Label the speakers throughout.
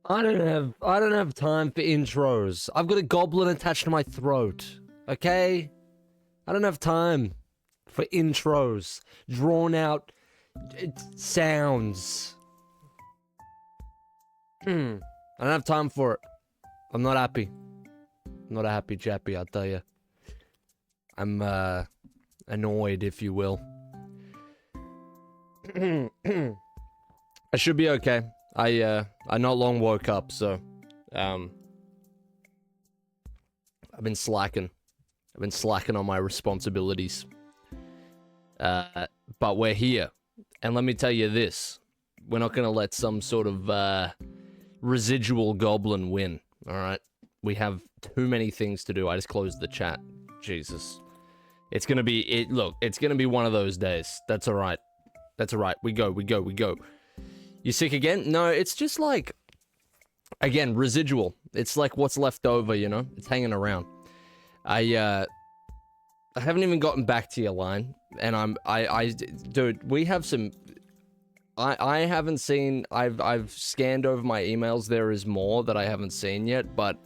Speaker 1: I don't have time for intros. I've got a goblin attached to my throat. Okay? I don't have time for intros. Drawn out sounds. I don't have time for it. I'm not happy. I'm not a happy chappy, I'll tell you. I'm annoyed, if you will. I should be okay. I not long woke up, so I've been slacking. I've been slacking on my responsibilities. But we're here. And let me tell you this. We're not gonna let some sort of residual goblin win. Alright? We have too many things to do. I just closed the chat. Jesus. It's gonna be look, it's gonna be one of those days. That's alright. That's alright. We go. You sick again? No, it's just like, again, residual. It's like what's left over, you know? It's hanging around. I haven't even gotten back to your line, and dude, we have some, I haven't seen, I've scanned over my emails, there is more that I haven't seen yet, but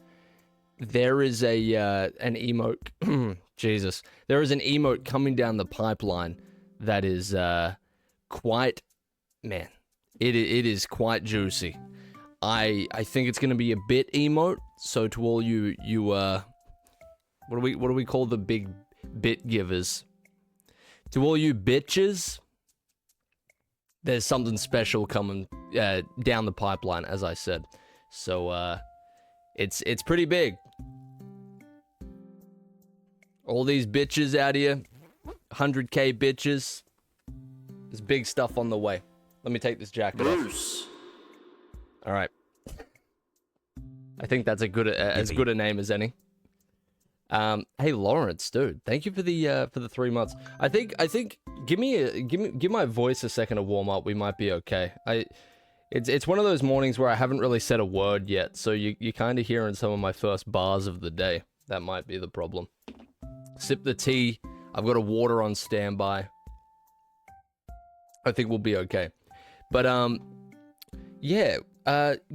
Speaker 1: there is an emote, Jesus, there is an emote coming down the pipeline that is, quite, man, it is quite juicy. I think it's gonna be a bit emote. So to all you what do we call the big bit givers? To all you bitches, there's something special coming down the pipeline, as I said. So it's pretty big. All these bitches out here, 100k bitches. There's big stuff on the way. Let me take this jacket off. All right. I think that's as good a name as any. Hey Lawrence, dude, thank you for the 3 months. I think give my voice a second to warm up. We might be okay. It's one of those mornings where I haven't really said a word yet, so you kind of hearing some of my first bars of the day. That might be the problem. Sip the tea. I've got a water on standby. I think we'll be okay. But, yeah,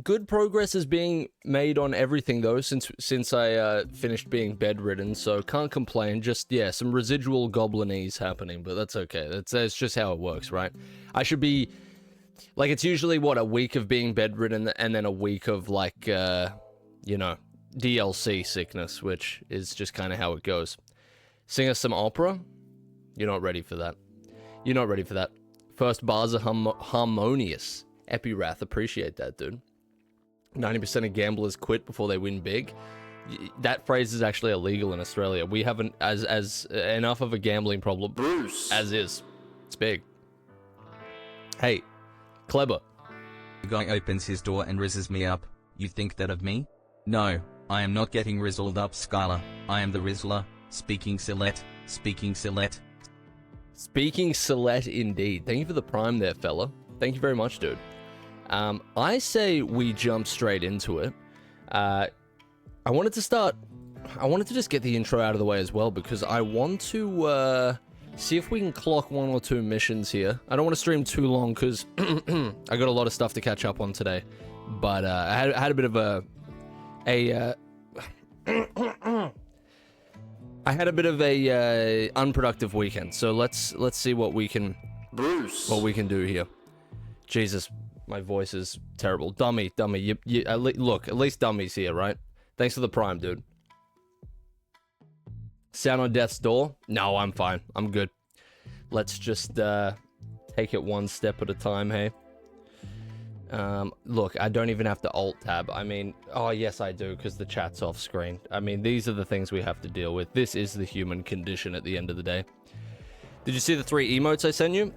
Speaker 1: good progress is being made on everything, though, since I finished being bedridden, so can't complain. Just, yeah, some residual goblinese happening, but that's okay. That's just how it works, right? I should be, like, it's usually, what, a week of being bedridden, and then a week of, like, you know, DLC sickness, which is just kind of how it goes. Sing us some opera? You're not ready for that. You're not ready for that. First bars are harmonious. Epirath, appreciate that, dude. 90% of gamblers quit before they win big. That phrase is actually illegal in Australia. We haven't as enough of a gambling problem. Bruce. As is. It's big. Hey, Clever.
Speaker 2: The guy opens his door and rizzes me up. You think that of me? No, I am not getting rizzled up, Skylar. I am the Rizzler. Speaking Silette. Speaking Silette.
Speaker 1: Speaking Celeste indeed. Thank you for the prime there, fella. Thank you very much, dude. I say we jump straight into it. I wanted to just get the intro out of the way as well, because I want to see if we can clock 1 or 2 missions here. I don't want to stream too long because I got a lot of stuff to catch up on today. But I had a bit of I had a bit of a unproductive weekend, so let's see what we can do here. Jesus, my voice is terrible. Dummy, look, at least Dummy's here, right? Thanks for the prime, dude. Sound on death's door? No, I'm fine. I'm good. Let's just take it one step at a time, hey? Look, I don't even have to alt tab. I mean, oh yes I do, because the chat's off screen. I mean, these are the things we have to deal with. This is the human condition at the end of the day. Did you see the 3 emotes I sent you?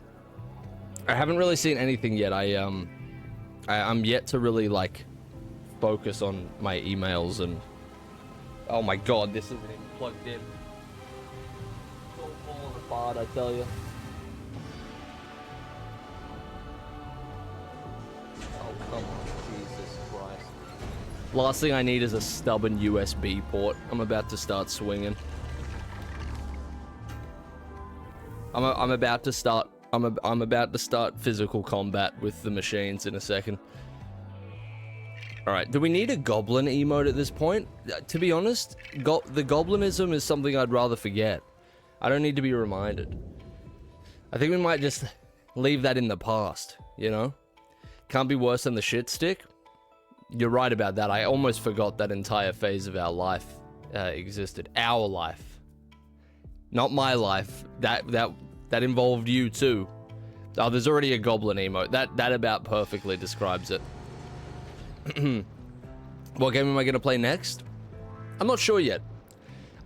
Speaker 1: I haven't really seen anything yet. I'm yet to really, like, focus on my emails and... Oh my god, this isn't even plugged in. It's all falling apart, I tell you. Oh, come on, Jesus Christ. Last thing I need is a stubborn USB port. I'm about to start swinging. I'm about to start physical combat with the machines in a second. Alright, do we need a goblin emote at this point? To be honest, the goblinism is something I'd rather forget. I don't need to be reminded. I think we might just leave that in the past, you know? Can't be worse than the shit stick. You're right about that. I almost forgot that entire phase of our life existed. Our life. Not my life. That involved you too. Oh, there's already a goblin emote. That about perfectly describes it. What game am I going to play next? I'm not sure yet.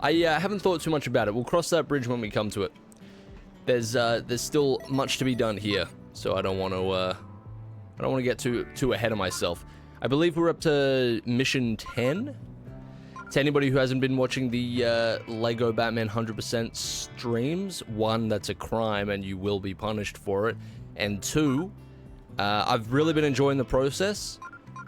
Speaker 1: I haven't thought too much about it. We'll cross that bridge when we come to it. There's still much to be done here, so I don't want to get too ahead of myself. I believe we're up to mission 10. To anybody who hasn't been watching the Lego Batman 100% streams, 1, that's a crime and you will be punished for it, and 2, I've really been enjoying the process.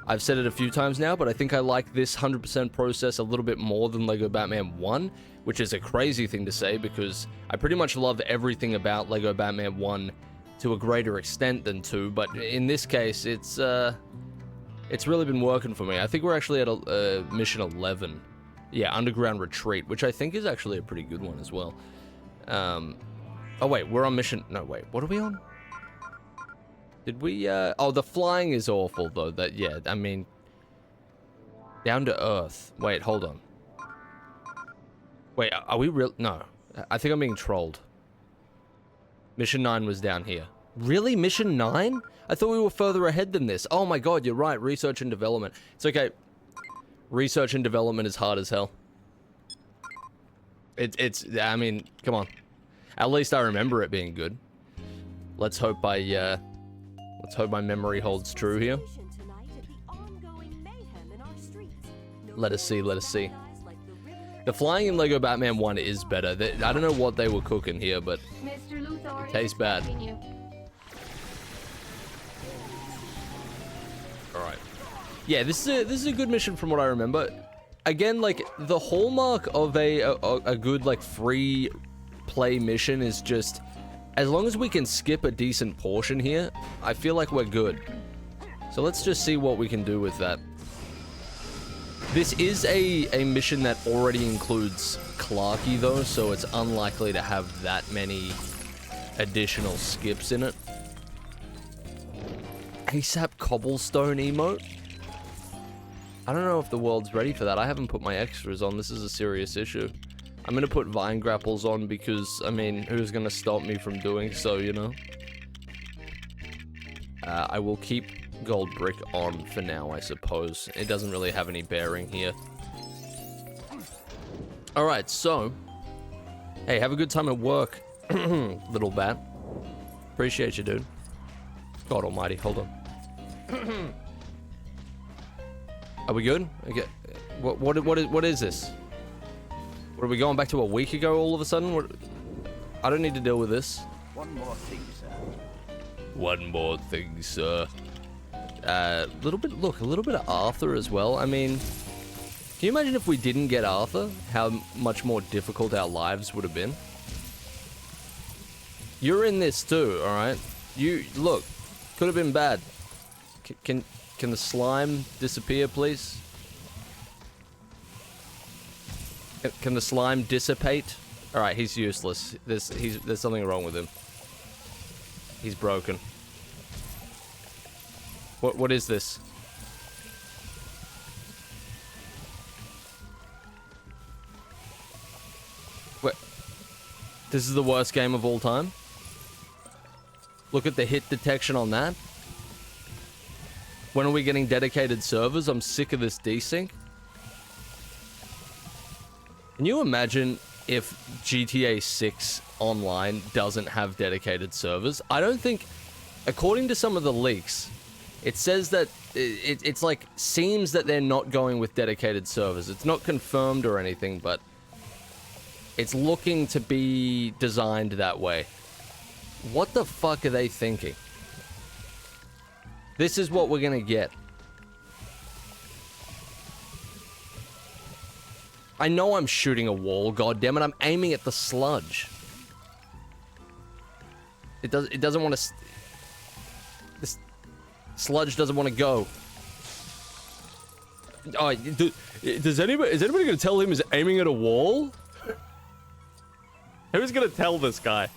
Speaker 1: I've said it a few times now, but I think I like this 100% process a little bit more than Lego Batman 1, which is a crazy thing to say because I pretty much love everything about Lego Batman 1 to a greater extent than 2, but in this case, it's really been working for me. I think we're actually at mission 11. Yeah, Underground Retreat, which I think is actually a pretty good one as well. Oh wait, we're on mission... No, wait, what are we on? Did we, Oh, the flying is awful, though. Yeah, I mean... Down to Earth. Wait, hold on. Wait, are we real... No. I think I'm being trolled. Mission 9 was down here. Really? Mission 9? I thought we were further ahead than this. Oh my god, you're right. Research and development. It's okay. Research and development is hard as hell. I mean, come on. At least I remember it being good. Let's hope my memory holds true here. Let us see, let us see. The flying in Lego Batman 1 is better. I don't know what they were cooking here, but it tastes bad. Alright. Yeah, this is a good mission from what I remember. Again, like, the hallmark of a good, like, free play mission is just, as long as we can skip a decent portion here, I feel like we're good. So let's just see what we can do with that. This is a mission that already includes Clarky, though, so it's unlikely to have that many additional skips in it. ASAP cobblestone emote? I don't know if the world's ready for that. I haven't put my extras on. This is a serious issue. I'm gonna put vine grapples on because, I mean, who's gonna stop me from doing so, you know? I will keep gold brick on for now, I suppose. It doesn't really have any bearing here. Alright, so... Hey, have a good time at work, little bat. Appreciate you, dude. God almighty, hold on. Are we good? Okay. What is this? What, are we going back to a week ago all of a sudden? I don't need to deal with this.
Speaker 3: One more thing, sir.
Speaker 1: One more thing, sir. A little bit of Arthur as well. I mean, can you imagine if we didn't get Arthur? How much more difficult our lives would have been? You're in this too, alright? You, look, could have been bad. Can the slime disappear, please? Can the slime dissipate? Alright, he's useless. There's something wrong with him. He's broken. What is this? What? This is the worst game of all time? Look at the hit detection on that. When are we getting dedicated servers? I'm sick of this desync. Can you imagine if GTA 6 Online doesn't have dedicated servers? I don't think, according to some of the leaks, it says that it's like, seems that they're not going with dedicated servers. It's not confirmed or anything, but it's looking to be designed that way. What the fuck are they thinking? This is what we're gonna get. I know I'm shooting a wall, goddammit, I'm aiming at the sludge. It doesn't want to... This sludge doesn't want to go. Oh, is anybody gonna tell him he's aiming at a wall? Who's gonna tell this guy?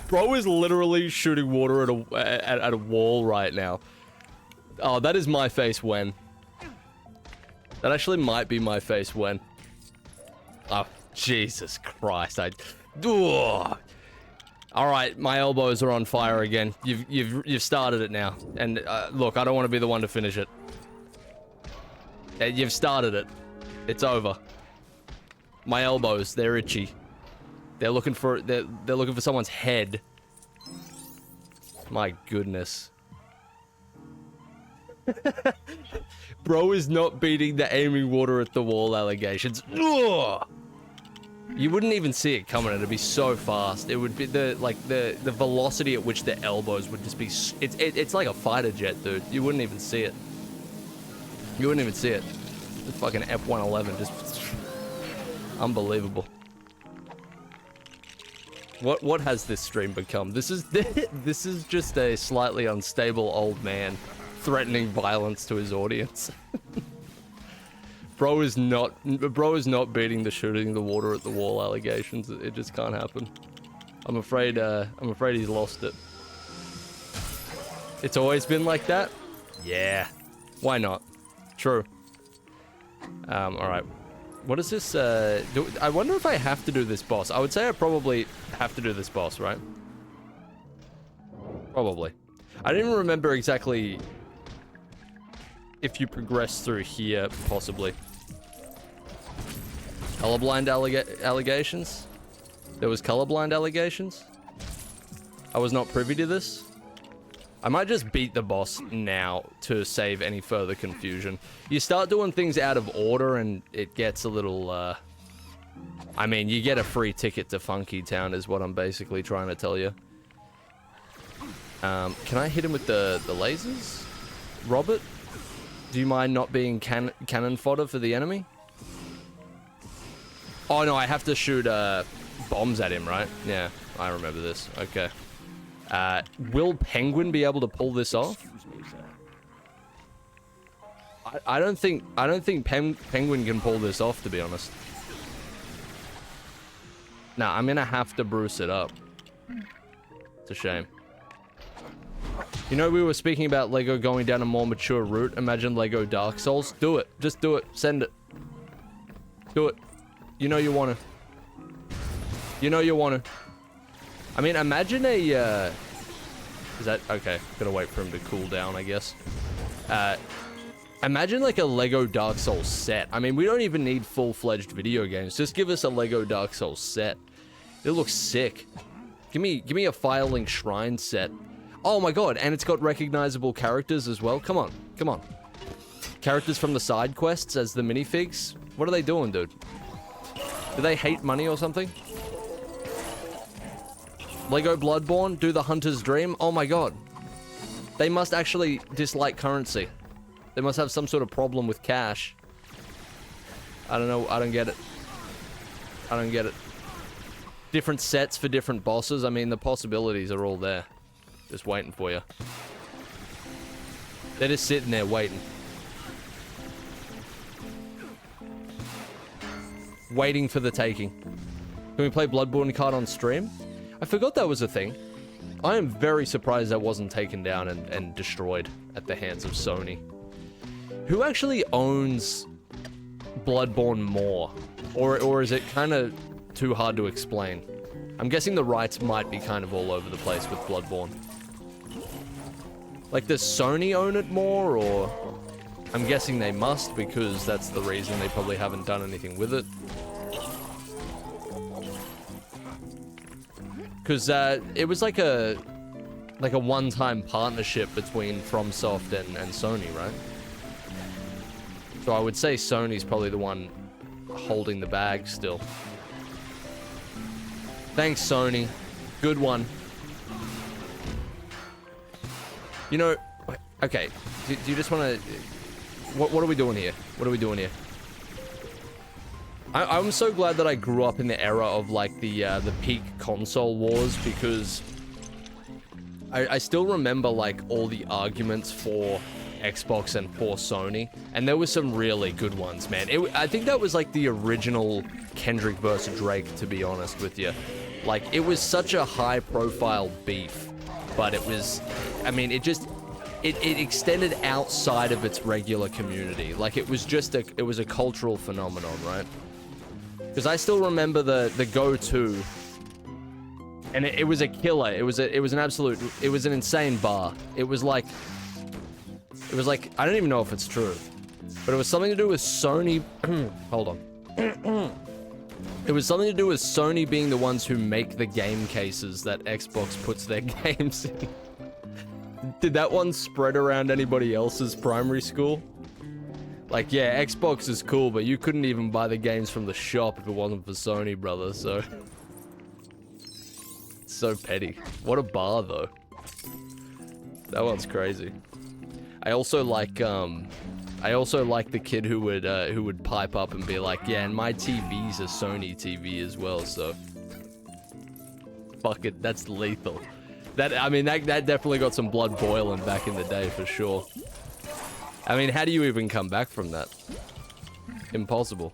Speaker 1: Bro is literally shooting water at a wall right now. Oh, that is my face when. That actually might be my face when. Oh, Jesus Christ! Ugh. All right, my elbows are on fire again. You've started it now, and look, I don't want to be the one to finish it. You've started it. It's over. My elbows, they're itchy. They're looking for someone's head. My goodness. Bro is not beating the aiming water at the wall allegations. Ugh! You wouldn't even see it coming. It'd be so fast. It would be the velocity at which the elbows would just be. It's like a fighter jet, dude. You wouldn't even see it. You wouldn't even see it. The fucking F-111 just unbelievable. What has this stream become? This is just a slightly unstable old man threatening violence to his audience. Bro is not beating the shooting the water at the wall allegations. It just can't happen. I'm afraid he's lost it. It's always been like that? Yeah. Why not? True. Alright. What is this, I wonder if I have to do this boss. I would say I probably have to do this boss, right? Probably. I didn't remember exactly if you progress through here, possibly. Colorblind allegations? There was colorblind allegations? I was not privy to this? I might just beat the boss now to save any further confusion. You start doing things out of order and it gets a little, I mean, you get a free ticket to Funky Town is what I'm basically trying to tell you. Can I hit him with the lasers? Robert? Do you mind not being cannon fodder for the enemy? Oh no, I have to shoot bombs at him, right? Yeah, I remember this. Okay. Will Penguin be able to pull this off? I don't think Penguin can pull this off, to be honest. Nah, I'm gonna have to Bruce it up. It's a shame. You know, we were speaking about Lego going down a more mature route. Imagine Lego Dark Souls. Do it. Just do it. Send it. Do it. You know you want to. You know you want to. I mean, imagine a, is that, okay, gotta wait for him to cool down, I guess. Imagine like a Lego Dark Souls set. I mean, we don't even need full-fledged video games. Just give us a Lego Dark Souls set. It looks sick. Give me a Firelink Shrine set. Oh my god, and it's got recognizable characters as well. Come on, come on. Characters from the side quests as the minifigs. What are they doing, dude? Do they hate money or something? Lego Bloodborne, do the Hunter's Dream. Oh my god. They must actually dislike currency. They must have some sort of problem with cash. I don't know, I don't get it. I don't get it. Different sets for different bosses. I mean, the possibilities are all there. Just waiting for you. They're just sitting there waiting. Waiting for the taking. Can we play Bloodborne card on stream? I forgot that was a thing. I am very surprised that wasn't taken down and destroyed at the hands of Sony. Who actually owns Bloodborne more? Or is it kind of too hard to explain? I'm guessing the rights might be kind of all over the place with Bloodborne. Like, does Sony own it more, or... I'm guessing they must, because that's the reason they probably haven't done anything with it. Because, it was like a one-time partnership between FromSoft and Sony, right? So I would say Sony's probably the one holding the bag still. Thanks, Sony. Good one. You know, okay, do you just want to... What are we doing here? What are we doing here? I'm so glad that I grew up in the era of, like, the peak console wars, because I still remember, like, all the arguments for Xbox and for Sony, and there were some really good ones, man. I think that was, like, the original Kendrick versus Drake, to be honest with you. Like, it was such a high-profile beef, but it was... I mean, it extended outside of its regular community. Like, it was just it was a cultural phenomenon, right? Because I still remember the go-to, and it was a killer. It was an insane bar. It was like, I don't even know if it's true, but it was something to do with Sony. Hold on. It was something to do with Sony being the ones who make the game cases that Xbox puts their games in. Did that one spread around anybody else's primary school? Like, yeah, Xbox is cool, but you couldn't even buy the games from the shop if it wasn't for Sony, brother, so... So petty. What a bar, though. That one's crazy. I also like the kid who would pipe up and be like, yeah, and my TV's a Sony TV as well, so... Fuck it, that's lethal. I mean, that definitely got some blood boiling back in the day, for sure. I mean, how do you even come back from that? Impossible.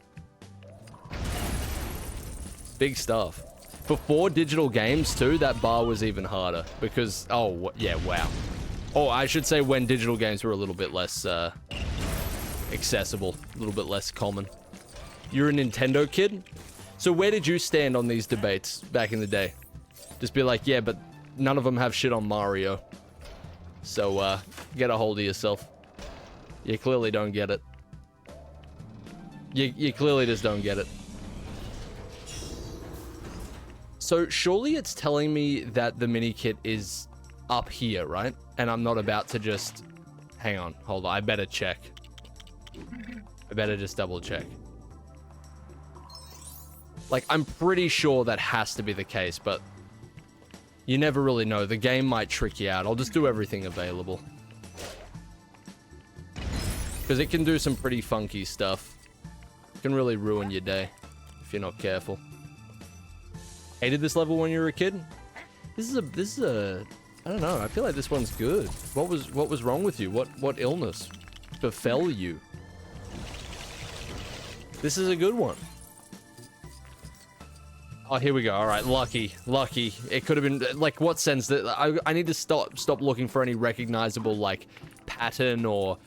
Speaker 1: Big stuff. Before digital games, too, that bar was even harder. Because, oh, yeah, wow. Oh, I should say when digital games were a little bit less, accessible. A little bit less common. You're a Nintendo kid? So where did you stand on these debates back in the day? Just be like, yeah, but... none of them have shit on Mario. So, get a hold of yourself. You clearly don't get it. You clearly just don't get it. So, surely it's telling me that the mini kit is up here, right? And I'm not about to just... Hang on, hold on, I better check. I better just double check. Like, I'm pretty sure that has to be the case, but... You never really know. The game might trick you out. I'll just do everything available. Because it can do some pretty funky stuff. It can really ruin your day if you're not careful. Hated this level when you were a kid? This is a I don't know. I feel like this one's good. What was wrong with you? What illness befell you? This is a good one. Oh, here we go. All right, lucky. It could have been like, what sense that I need to stop looking for any recognizable like pattern or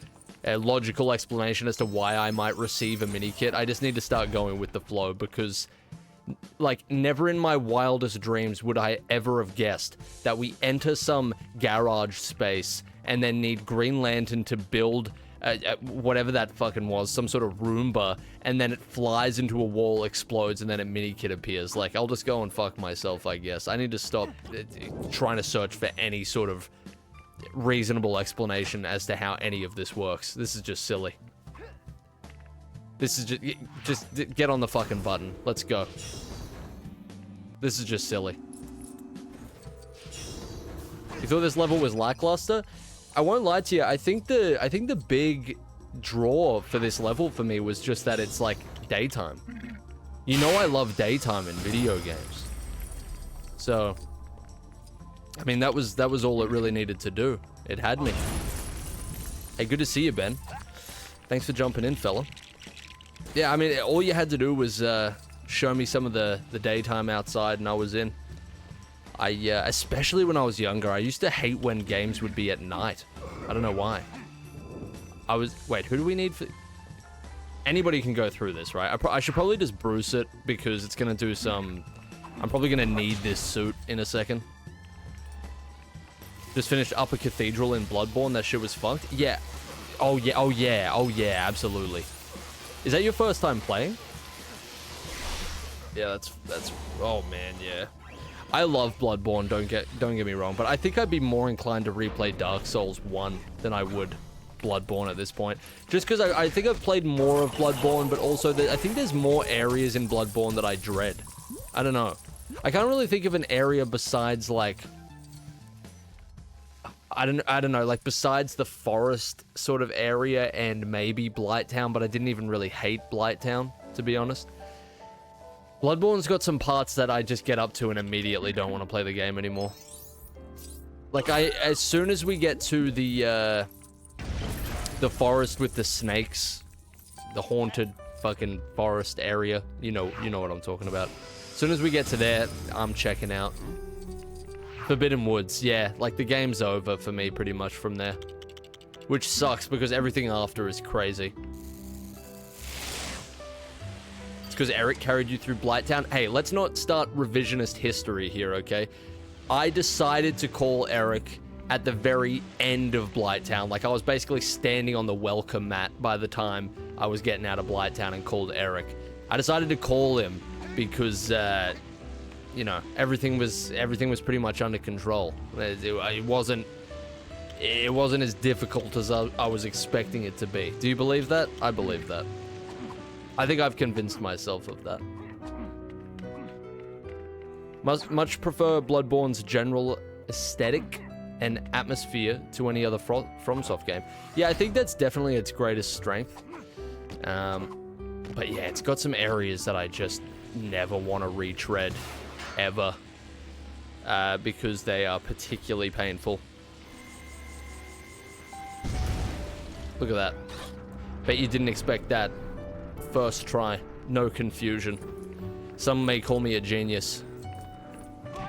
Speaker 1: a logical explanation as to why I might receive a mini kit. I just need to start going with the flow, because like never in my wildest dreams would I ever have guessed that we enter some garage space and then need Green Lantern to build whatever that fucking was, some sort of Roomba, and then it flies into a wall, explodes, and then a mini kit appears. Like, I'll just go and fuck myself, I guess. I need to stop trying to search for any sort of reasonable explanation as to how any of this works. This is just silly. This is just get on the fucking button. Let's go. This is just silly. You thought this level was lackluster? I won't lie to you. I think the big draw for this level for me was just that it's like daytime. You know, I love daytime in video games. So, I mean, that was all it really needed to do. It had me. Hey, good to see you, Ben. Thanks for jumping in, fella. Yeah, I mean, all you had to do was show me some of the daytime outside, and I was in. Especially when I was younger, I used to hate when games would be at night. I don't know why. Wait, who do we need for... Anybody can go through this, right? I should probably just Bruce it, because it's going to do some... I'm probably going to need this suit in a second. Just finished Upper Cathedral in Bloodborne. That shit was fucked. Yeah. Oh yeah. Oh yeah. Oh yeah. Absolutely. Is that your first time playing? Yeah, that's. Oh man, yeah. I love Bloodborne. Don't get me wrong, but I think I'd be more inclined to replay Dark Souls 1 than I would Bloodborne at this point. Just because I think I've played more of Bloodborne, but also I think there's more areas in Bloodborne that I dread. I don't know. I can't really think of an area besides like. I don't know, like besides the forest sort of area and maybe Blighttown, but I didn't even really hate Blighttown, to be honest. Bloodborne's got some parts that I just get up to and immediately don't want to play the game anymore. Like as soon as we get to the forest with the snakes, the haunted fucking forest area, you know what I'm talking about. As soon as we get to there, I'm checking out. Forbidden Woods, yeah, like the game's over for me pretty much from there. Which sucks because everything after is crazy. It's because Eric carried you through Blighttown. Hey, let's not start revisionist history here, okay? I decided to call Eric at the very end of Blighttown. Like I was basically standing on the welcome mat by the time I was getting out of Blighttown and called Eric. I decided to call him because, you know, everything was pretty much under control. It wasn't as difficult as I was expecting it to be. Do you believe that? I believe that. I think I've convinced myself of that. Much prefer Bloodborne's general aesthetic and atmosphere to any other FromSoft game. Yeah, I think that's definitely its greatest strength. But yeah, it's got some areas that I just never want to retread. Ever. Because they are particularly painful. Look at that. Bet you didn't expect that. First try. No confusion. Some may call me a genius.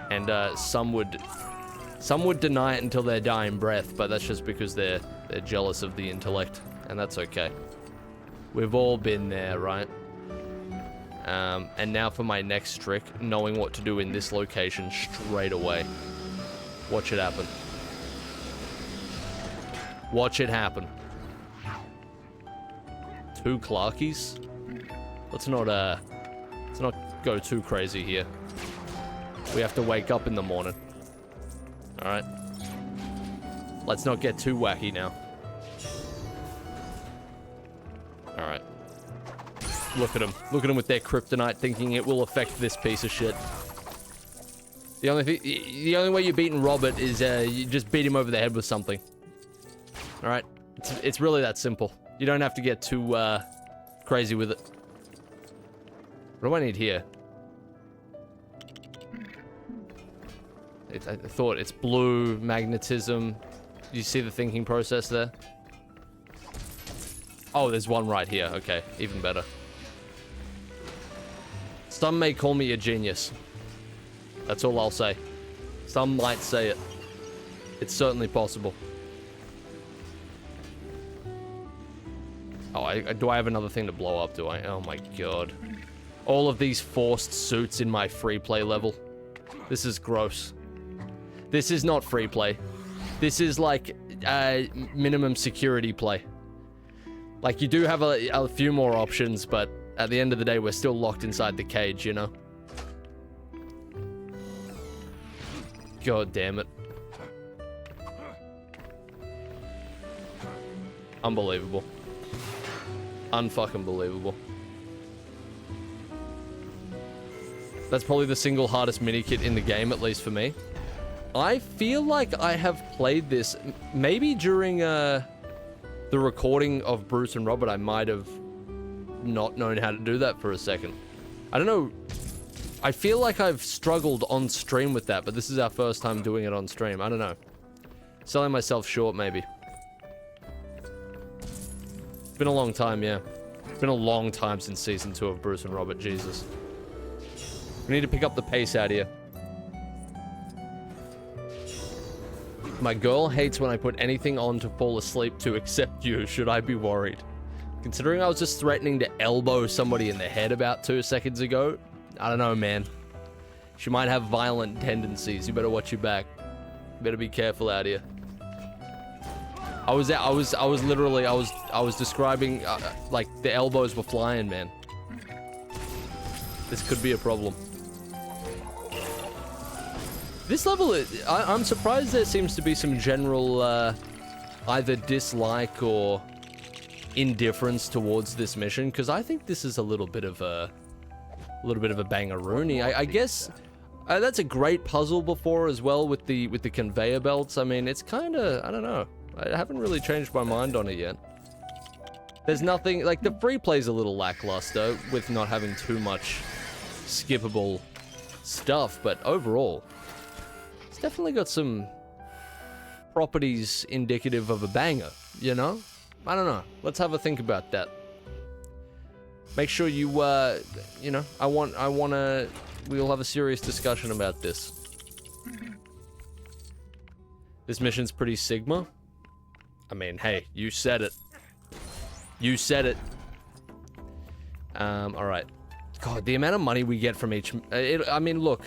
Speaker 1: And some would deny it until their dying breath, but that's just because they're jealous of the intellect. And that's okay. We've all been there, right? And now for my next trick, knowing what to do in this location straight away. Watch it happen. Watch it happen. 2 Clarkies? Let's not go too crazy here. We have to wake up in the morning. Alright. Let's not get too wacky now. Alright. Look at them. Look at them with their kryptonite thinking it will affect this piece of shit. The only way you're beating Robert is you just beat him over the head with something. Alright? It's really that simple. You don't have to get too crazy with it. What do I need here? I thought it's blue, magnetism. Do you see the thinking process there? Oh, there's one right here. Okay, even better. Some may call me a genius. That's all I'll say. Some might say it. It's certainly possible. Oh, do I have another thing to blow up, do I? Oh my god. All of these forced suits in my free play level. This is gross. This is not free play. This is like minimum security play. Like you do have a few more options, but at the end of the day, we're still locked inside the cage, you know? God damn it. Unbelievable. Unfucking believable. That's probably the single hardest mini-kit in the game, at least for me. I feel like I have played this, maybe during the recording of Bruce and Robert, I might have not known how to do that for a second. I don't know. I feel like I've struggled on stream with that, but this is our first time doing it on stream. I don't know. Selling myself short, maybe. It's been a long time, yeah. It's been a long time since Season 2 of Bruce and Robert, Jesus. We need to pick up the pace out here. My girl hates when I put anything on to fall asleep to except you. Should I be worried? Considering I was just threatening to elbow somebody in the head about 2 seconds ago, I don't know, man. She might have violent tendencies. You better watch your back. Better be careful out here. I was describing, like, the elbows were flying, man. This could be a problem. This level, I'm surprised there seems to be some general, either dislike or indifference towards this mission, because I think this is a little bit of a bangaroony. I guess that's a great puzzle before as well with the conveyor belts. I mean, it's kind of, I don't know. I haven't really changed my mind on it yet. There's nothing, like, the free play's a little lackluster with not having too much skippable stuff, but overall, it's definitely got some properties indicative of a banger, you know? I don't know. Let's have a think about that. Make sure you, you know, we'll have a serious discussion about this. This mission's pretty Sigma. I mean, hey, you said it. You said it. Alright. God, the amount of money we get from each... I mean, look.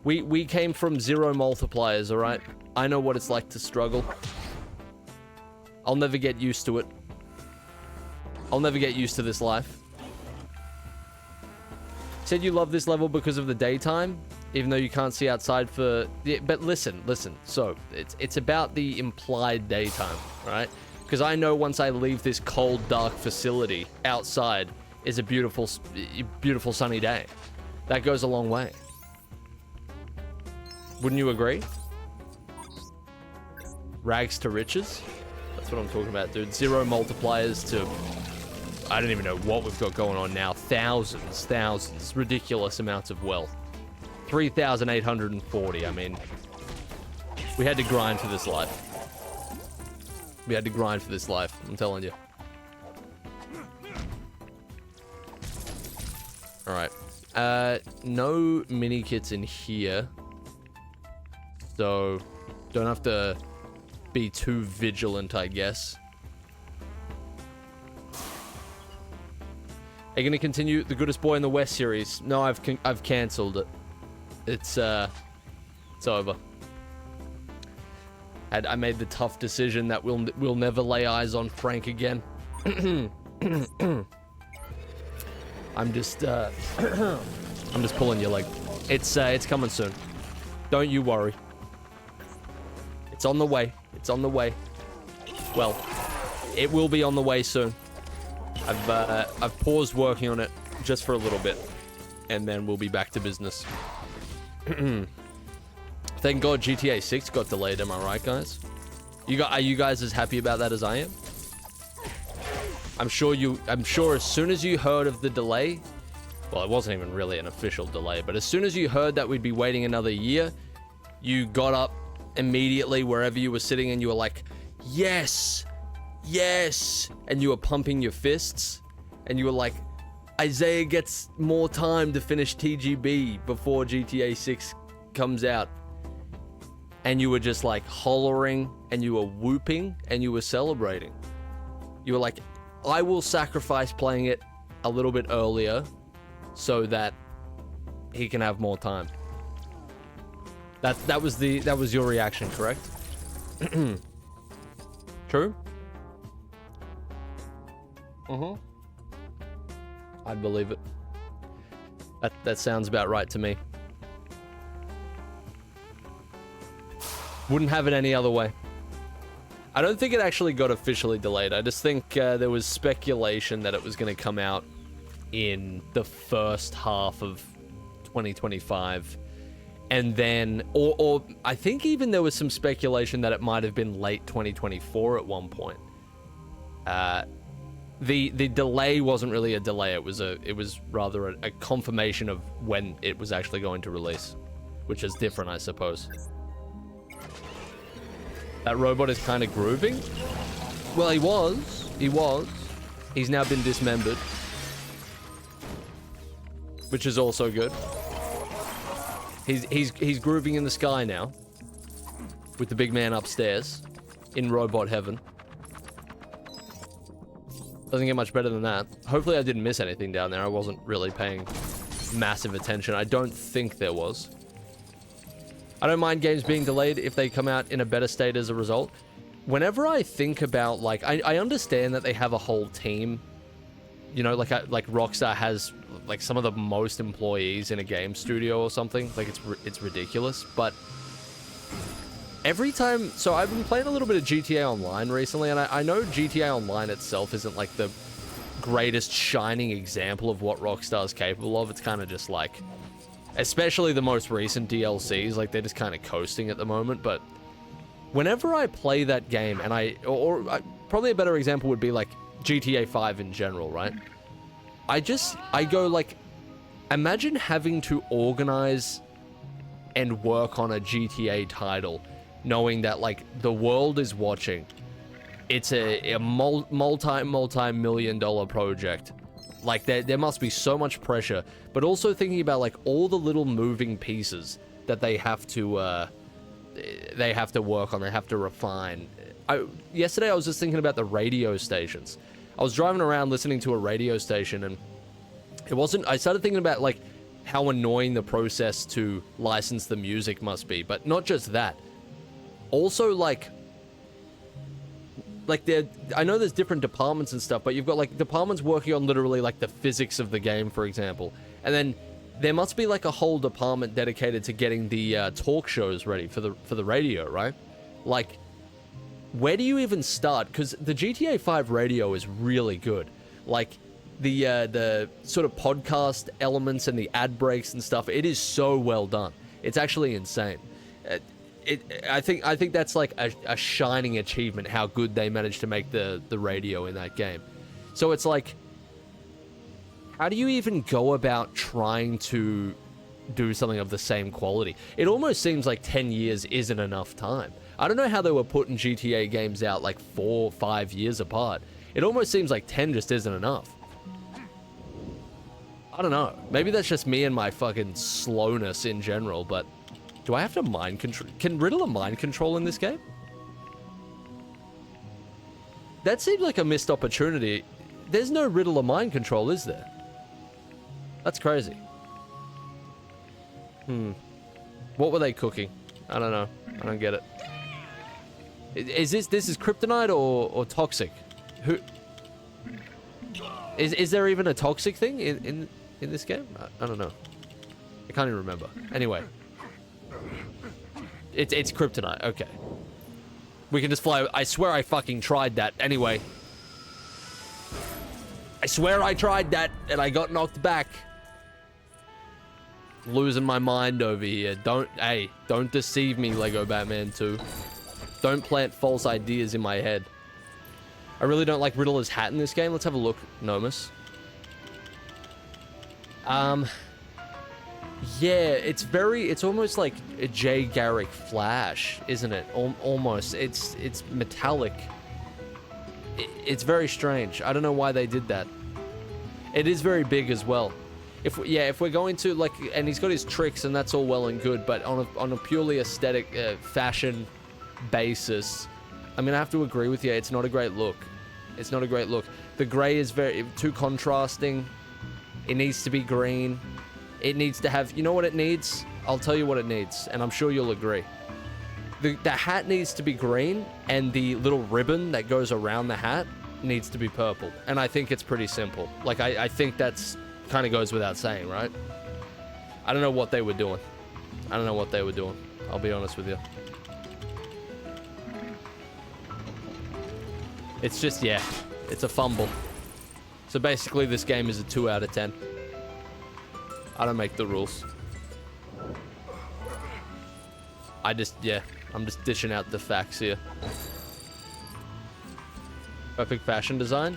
Speaker 1: We came from 0 multipliers, alright? I know what it's like to struggle. I'll never get used to it. I'll never get used to this life. Said you love this level because of the daytime, even though you can't see outside for... Yeah, but listen. So, it's about the implied daytime, right? Because I know once I leave this cold, dark facility, outside is a beautiful sunny day. That goes a long way. Wouldn't you agree? Rags to riches? That's what I'm talking about, dude. 0 multipliers to... I don't even know what we've got going on now. Thousands. Ridiculous amounts of wealth. 3,840, I mean. We had to grind for this life. I'm telling you. Alright. No mini kits in here. So, don't have to be too vigilant, I guess. Are you gonna continue the Goodest Boy in the West series? No, I've cancelled it. It's over. I made the tough decision that we'll never lay eyes on Frank again. I'm just pulling your leg. It's coming soon. Don't you worry. It's on the way. Well, it will be on the way soon. I've paused working on it just for a little bit, and then we'll be back to business. Thank God GTA 6 got delayed, am I right, guys? Are you guys as happy about that as I am? I'm sure as soon as you heard of the delay, well, it wasn't even really an official delay, but as soon as you heard that we'd be waiting another year, you got up immediately wherever you were sitting and you were like, yes! And you were pumping your fists, and you were like, Eyezayar gets more time to finish TGB before GTA 6 comes out. And you were just like hollering, and you were whooping, and you were celebrating. You were like, I will sacrifice playing it a little bit earlier so that he can have more time. That was your reaction, correct? True? I'd believe it. That sounds about right to me. Wouldn't have it any other way. I don't think it actually got officially delayed. I just think there was speculation that it was going to come out in the first half of 2025. And then, or I think even there was some speculation that it might have been late 2024 at one point. The delay wasn't really a delay. It was rather a confirmation of when it was actually going to release, which is different, I suppose. That robot is kind of grooving. Well, he was. He's now been dismembered, which is also good. He's grooving in the sky now, with the big man upstairs, in robot heaven. Doesn't get much better than that. Hopefully I didn't miss anything down there. I wasn't really paying massive attention. I don't think there was. I don't mind games being delayed if they come out in a better state as a result. Whenever I think about, like, I understand that they have a whole team. You know, like Rockstar has, like, some of the most employees in a game studio or something. Like, it's ridiculous. But every time... So I've been playing a little bit of GTA Online recently, and I know GTA Online itself isn't, like, the greatest shining example of what Rockstar's capable of. It's kind of just, like... Especially the most recent DLCs, like, they're just kind of coasting at the moment, but... Whenever I play that game, and probably a better example would be, like, GTA 5 in general, right? I go, like, imagine having to organize and work on a GTA title, knowing that, like, the world is watching. It's a multi-million dollar project. Like, there must be so much pressure, but also thinking about, like, all the little moving pieces that they have to work on, they have to refine. Yesterday I was just thinking about the radio stations. I was driving around listening to a radio station, and I started thinking about, like, how annoying the process to license the music must be, but not just that. Also, like I know there's different departments and stuff, but you've got, like, departments working on literally, like, the physics of the game, for example. And then there must be, like, a whole department dedicated to getting the talk shows ready for the radio, right? Like, where do you even start? Because the GTA 5 radio is really good. Like, the sort of podcast elements and the ad breaks and stuff, it is so well done. It's actually insane. I think that's, like, a shining achievement, how good they managed to make the radio in that game. So it's like, how do you even go about trying to do something of the same quality? It almost seems like 10 years isn't enough time. I don't know how they were putting GTA games out, like, 4 or 5 years apart. It almost seems like 10 just isn't enough. I don't know. Maybe that's just me and my fucking slowness in general, but... Do I have to mind control? Can Riddler mind control in this game? That seems like a missed opportunity. There's no Riddler mind control, is there? That's crazy. What were they cooking? I don't know. I don't get it. Is this is kryptonite or toxic? Who is there even a toxic thing in this game? I don't know. I can't even remember. Anyway, it's kryptonite. Okay, we can just fly. I swear I fucking tried that. Anyway, I swear I tried that and I got knocked back. Losing my mind over here. Don't deceive me, Lego Batman 2. Don't plant false ideas in my head. I really don't like Riddler's hat in this game. Let's have a look, Nomus. Yeah, it's almost like a Jay Garrick Flash, isn't it? Almost. It's metallic. It's very strange. I don't know why they did that. It is very big as well. If we're going to, like, and he's got his tricks and that's all well and good, but on a purely aesthetic fashion basis, I'm gonna have to agree with you. It's not a great look. It's not a great look. The gray is too contrasting. It needs to be green. It needs to have, you know what it needs? I'll tell you what it needs, and I'm sure you'll agree. The hat needs to be green, and the little ribbon that goes around the hat needs to be purple. And I think it's pretty simple. Like, I think that's kind of goes without saying, right? I don't know what they were doing. I'll be honest with you. It's just, yeah, it's a fumble. So basically this game is a 2 out of 10. I don't make the rules. I'm just dishing out the facts here. Perfect fashion design.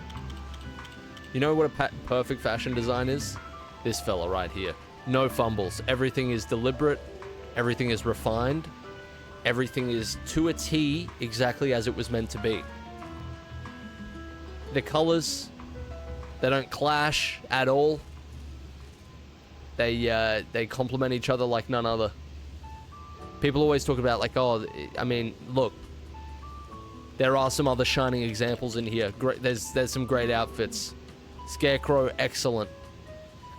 Speaker 1: You know what a perfect fashion design is? This fella right here. No fumbles. Everything is deliberate. Everything is refined. Everything is to a T exactly as it was meant to be. The colors, they don't clash at all. They complement each other like none other. People always talk about, like, oh, I mean, look, there are some other shining examples in here. Great, there's some great outfits. Scarecrow, excellent.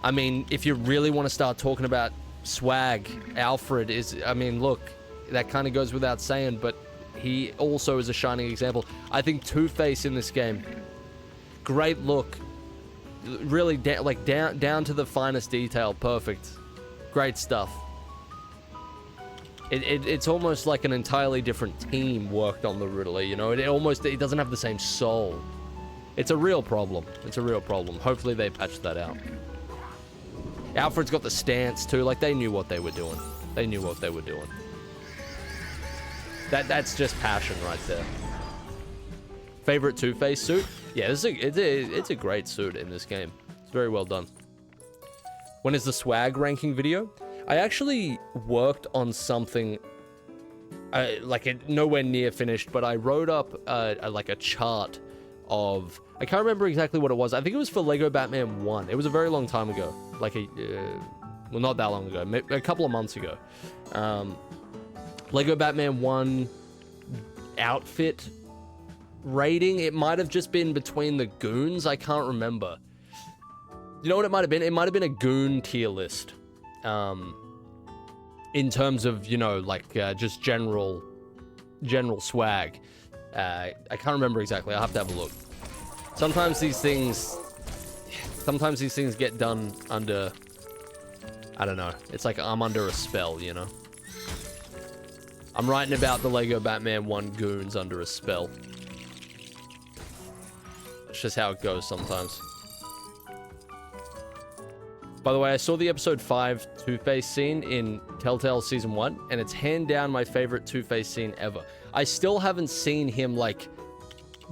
Speaker 1: I mean, if you really want to start talking about swag. Alfred is, I mean, look, that kind of goes without saying, but he also is a shining example. I think Two-Face in this game, great look. Really, down to the finest detail. Perfect. Great stuff. It's almost like an entirely different team worked on the Riddler, you know? It doesn't have the same soul. It's a real problem. It's a real problem. Hopefully they patch that out. Alfred's got the stance too. Like, they knew what they were doing. They knew what they were doing. That's just passion right there. Favorite Two-Face suit? Yeah, it's a great suit in this game. It's very well done. When is the swag ranking video? I actually worked on something, nowhere near finished, but I wrote up like a chart of, I can't remember exactly what it was. I think it was for Lego Batman 1. It was a very long time ago. Well, not that long ago, a couple of months ago. Lego Batman 1 outfit rating. It might have just been between the goons. I can't remember. You know what it might have been? It might have been a goon tier list. In terms of, you know, like, just general swag. I can't remember exactly. I'll have to have a look. Sometimes these things get done under, I don't know. It's like I'm under a spell, you know? I'm writing about the Lego Batman 1 goons under a spell. That's just how it goes sometimes. By the way, I saw the episode 5 Two-Face scene in Telltale Season 1, and it's hand down my favorite Two-Face scene ever. I still haven't seen him, like,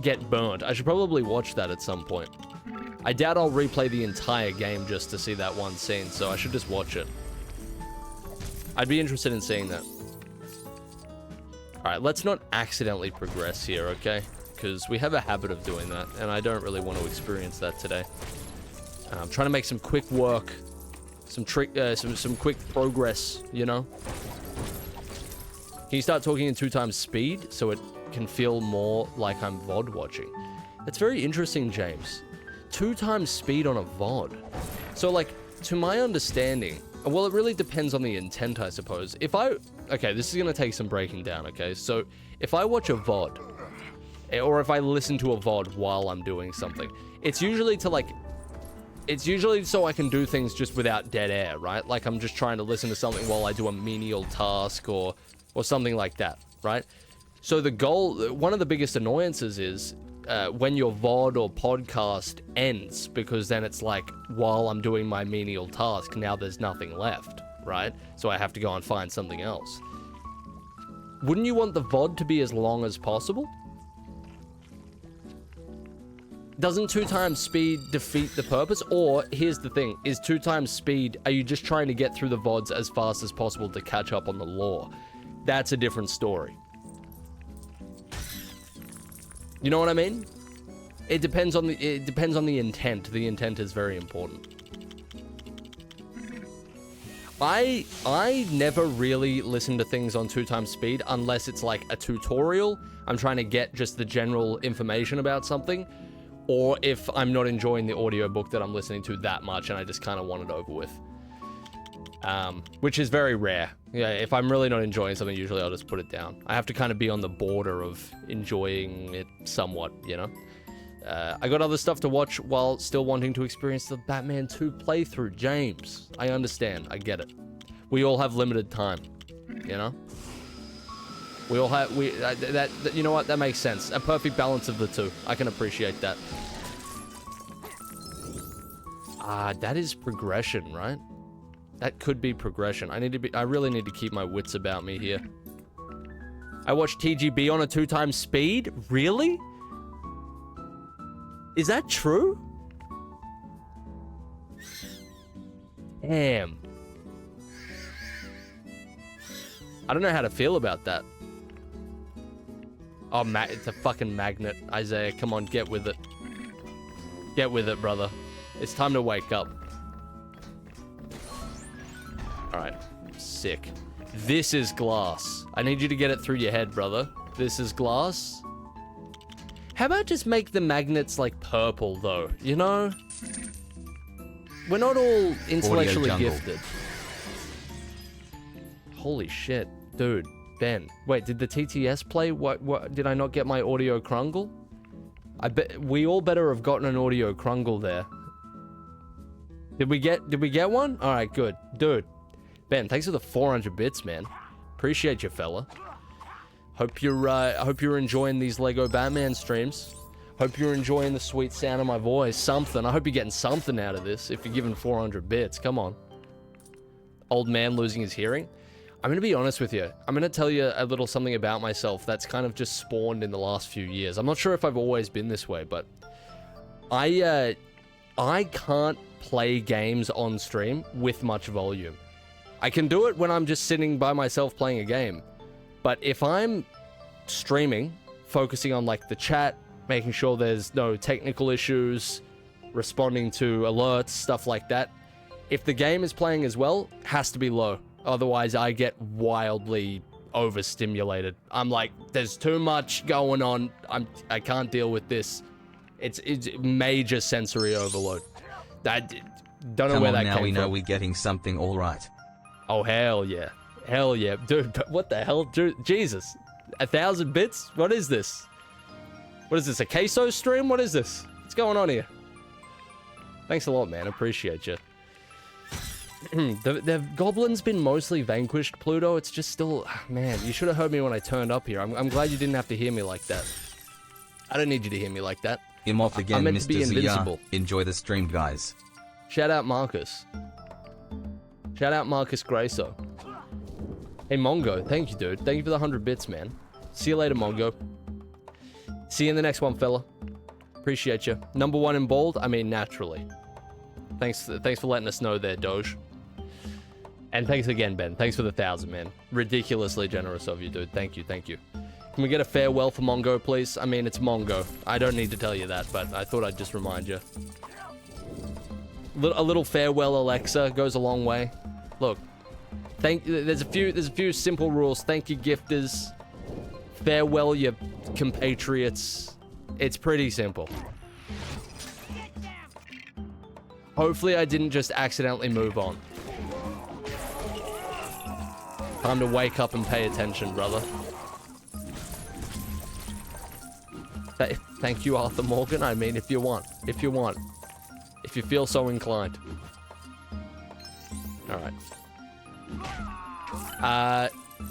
Speaker 1: get burnt. I should probably watch that at some point. I doubt I'll replay the entire game just to see that one scene, so I should just watch it. I'd be interested in seeing that. Alright, let's not accidentally progress here, okay? Because we have a habit of doing that, and I don't really want to experience that today. I'm trying to make some quick work, some quick progress, you know? Can you start talking in 2 times speed so it can feel more like I'm VOD watching? That's very interesting, James. 2 times speed on a VOD. So, like, to my understanding, well, it really depends on the intent, I suppose. Okay, this is going to take some breaking down, okay? So, if I watch a VOD, or if I listen to a VOD while I'm doing something, it's usually to, like, it's usually so I can do things just without dead air, right? Like, I'm just trying to listen to something while I do a menial task or something like that, right? So the goal, one of the biggest annoyances is when your VOD or podcast ends, because then it's like, while I'm doing my menial task, now there's nothing left, right? So I have to go and find something else. Wouldn't you want the VOD to be as long as possible? Doesn't 2 times speed defeat the purpose? Or, here's the thing, is 2 times speed, are you just trying to get through the VODs as fast as possible to catch up on the lore? That's a different story. You know what I mean? It depends on the intent. The intent is very important. I never really listen to things on 2 times speed unless it's like a tutorial. I'm trying to get just the general information about something. Or if I'm not enjoying the audiobook that I'm listening to that much and I just kind of want it over with. Which is very rare. Yeah, if I'm really not enjoying something, usually I'll just put it down. I have to kind of be on the border of enjoying it somewhat, you know? I got other stuff to watch while still wanting to experience the Batman 2 playthrough. James, I understand. I get it. We all have limited time, you know? We all have, you know what? That makes sense. A perfect balance of the two. I can appreciate that. That is progression, right? That could be progression. I really need to keep my wits about me here. I watched TGB on a 2 times speed? Really? Is that true? Damn. I don't know how to feel about that. Oh, it's a fucking magnet. Eyezayar, come on, get with it. Get with it, brother. It's time to wake up. Alright, sick. This is glass. I need you to get it through your head, brother. This is glass. How about just make the magnets, like, purple, though? You know? We're not all intellectually gifted. Holy shit. Dude, Ben. Wait, did the TTS play? What did I not get my audio crungle? I bet we all better have gotten an audio crungle there. Did we get one? All right, good. Dude. Ben, thanks for the 400 bits, man. Appreciate you, fella. Hope you're enjoying these Lego Batman streams. Hope you're enjoying the sweet sound of my voice. Something. I hope you're getting something out of this if you're giving 400 bits. Come on. Old man losing his hearing. I'm going to be honest with you. I'm going to tell you a little something about myself that's kind of just spawned in the last few years. I'm not sure if I've always been this way, but I can't play games on stream with much volume. I can do it when I'm just sitting by myself playing a game. But if I'm streaming, focusing on like the chat, making sure there's no technical issues, responding to alerts, stuff like that, if the game is playing as well, it has to be low. Otherwise, I get wildly overstimulated. I'm like, there's too much going on. I can't deal with this. It's major sensory overload. I don't know where that came from.
Speaker 2: Now we know we're getting something all right.
Speaker 1: Oh, hell yeah. Hell yeah. Dude, what the hell? Dude, Jesus. 1,000 bits? What is this? What is this, a queso stream? What is this? What's going on here? Thanks a lot, man. Appreciate you. The Goblin's been mostly vanquished, Pluto. It's just still... Man, you should have heard me when I turned up here. I'm glad you didn't have to hear me like that. I don't need you to hear me like that.
Speaker 2: I'm off again, Mr. Zia. Enjoy the stream, guys.
Speaker 1: Shout out Marcus. Shout out Marcus Grayso. Hey, Mongo. Thank you, dude. Thank you for the 100 bits, man. See you later, Mongo. See you in the next one, fella. Appreciate you. Number one in bold? I mean, naturally. Thanks for letting us know there, Doge. And thanks again, Ben. Thanks for the 1,000, man. Ridiculously generous of you, dude. Thank you, thank you. Can we get a farewell for Mongo, please? I mean, it's Mongo. I don't need to tell you that, but I thought I'd just remind you. A little farewell, Alexa, goes a long way. Look, there's a few simple rules. Thank you, gifters. Farewell, your compatriots. It's pretty simple. Hopefully, I didn't just accidentally move on. Time to wake up and pay attention, brother. Thank you, Arthur Morgan. I mean, if you want. If you want. If you feel so inclined. Alright.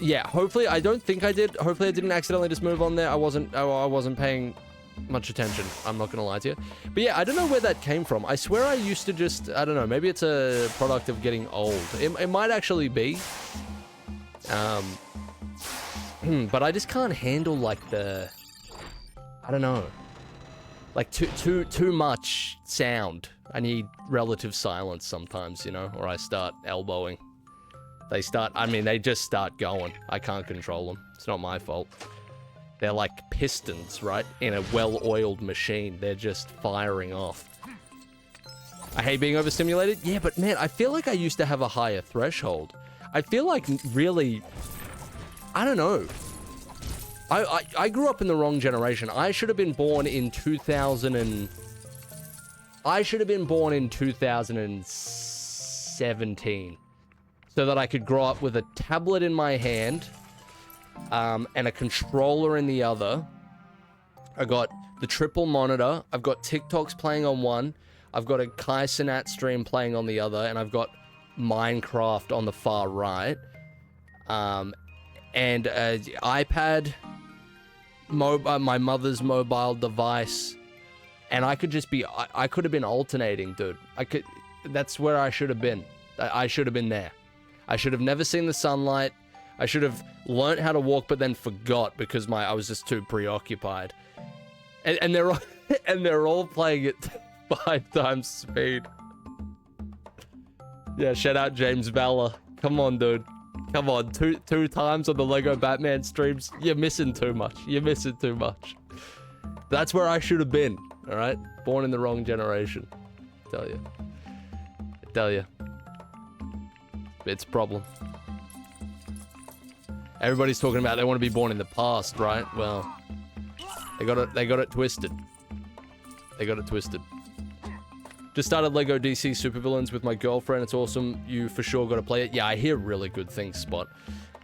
Speaker 1: Yeah, hopefully, I don't think I did. Hopefully I didn't accidentally just move on there. I wasn't paying much attention. I'm not gonna lie to you. But yeah, I don't know where that came from. I swear I used to just, I don't know, maybe it's a product of getting old. It might actually be. But I just can't handle like the, I don't know, like too much sound. I need relative silence sometimes, you know, or I start elbowing. They just start going. I can't control them. It's not my fault. They're like pistons, right? In a well-oiled machine. They're just firing off. I hate being overstimulated. Yeah, but man, I feel like I used to have a higher threshold. I feel like really, I don't know. I grew up in the wrong generation. I should have been born in 2017. So that I could grow up with a tablet in my hand, and a controller in the other. I got the triple monitor. I've got TikToks playing on one. I've got a Kai Cenat stream playing on the other, and I've got Minecraft on the far right. And iPad, my mother's mobile device, and I could just be. I could have been alternating, dude. That's where I should have been. I should have been there. I should have never seen the sunlight. I should have learnt how to walk, but then forgot because I was just too preoccupied. And they're all playing it 5 times speed. Yeah, shout out James Valor. Come on, dude. Come on, two times on the Lego Batman streams. You're missing too much. You're missing too much. That's where I should have been. All right, born in the wrong generation. I tell you. It's a problem. Everybody's talking about they want to be born in the past, right? Well, they got it twisted. They got it twisted. Just started Lego DC Supervillains with my girlfriend. It's awesome. You for sure got to play it. Yeah, I hear really good things, Spot.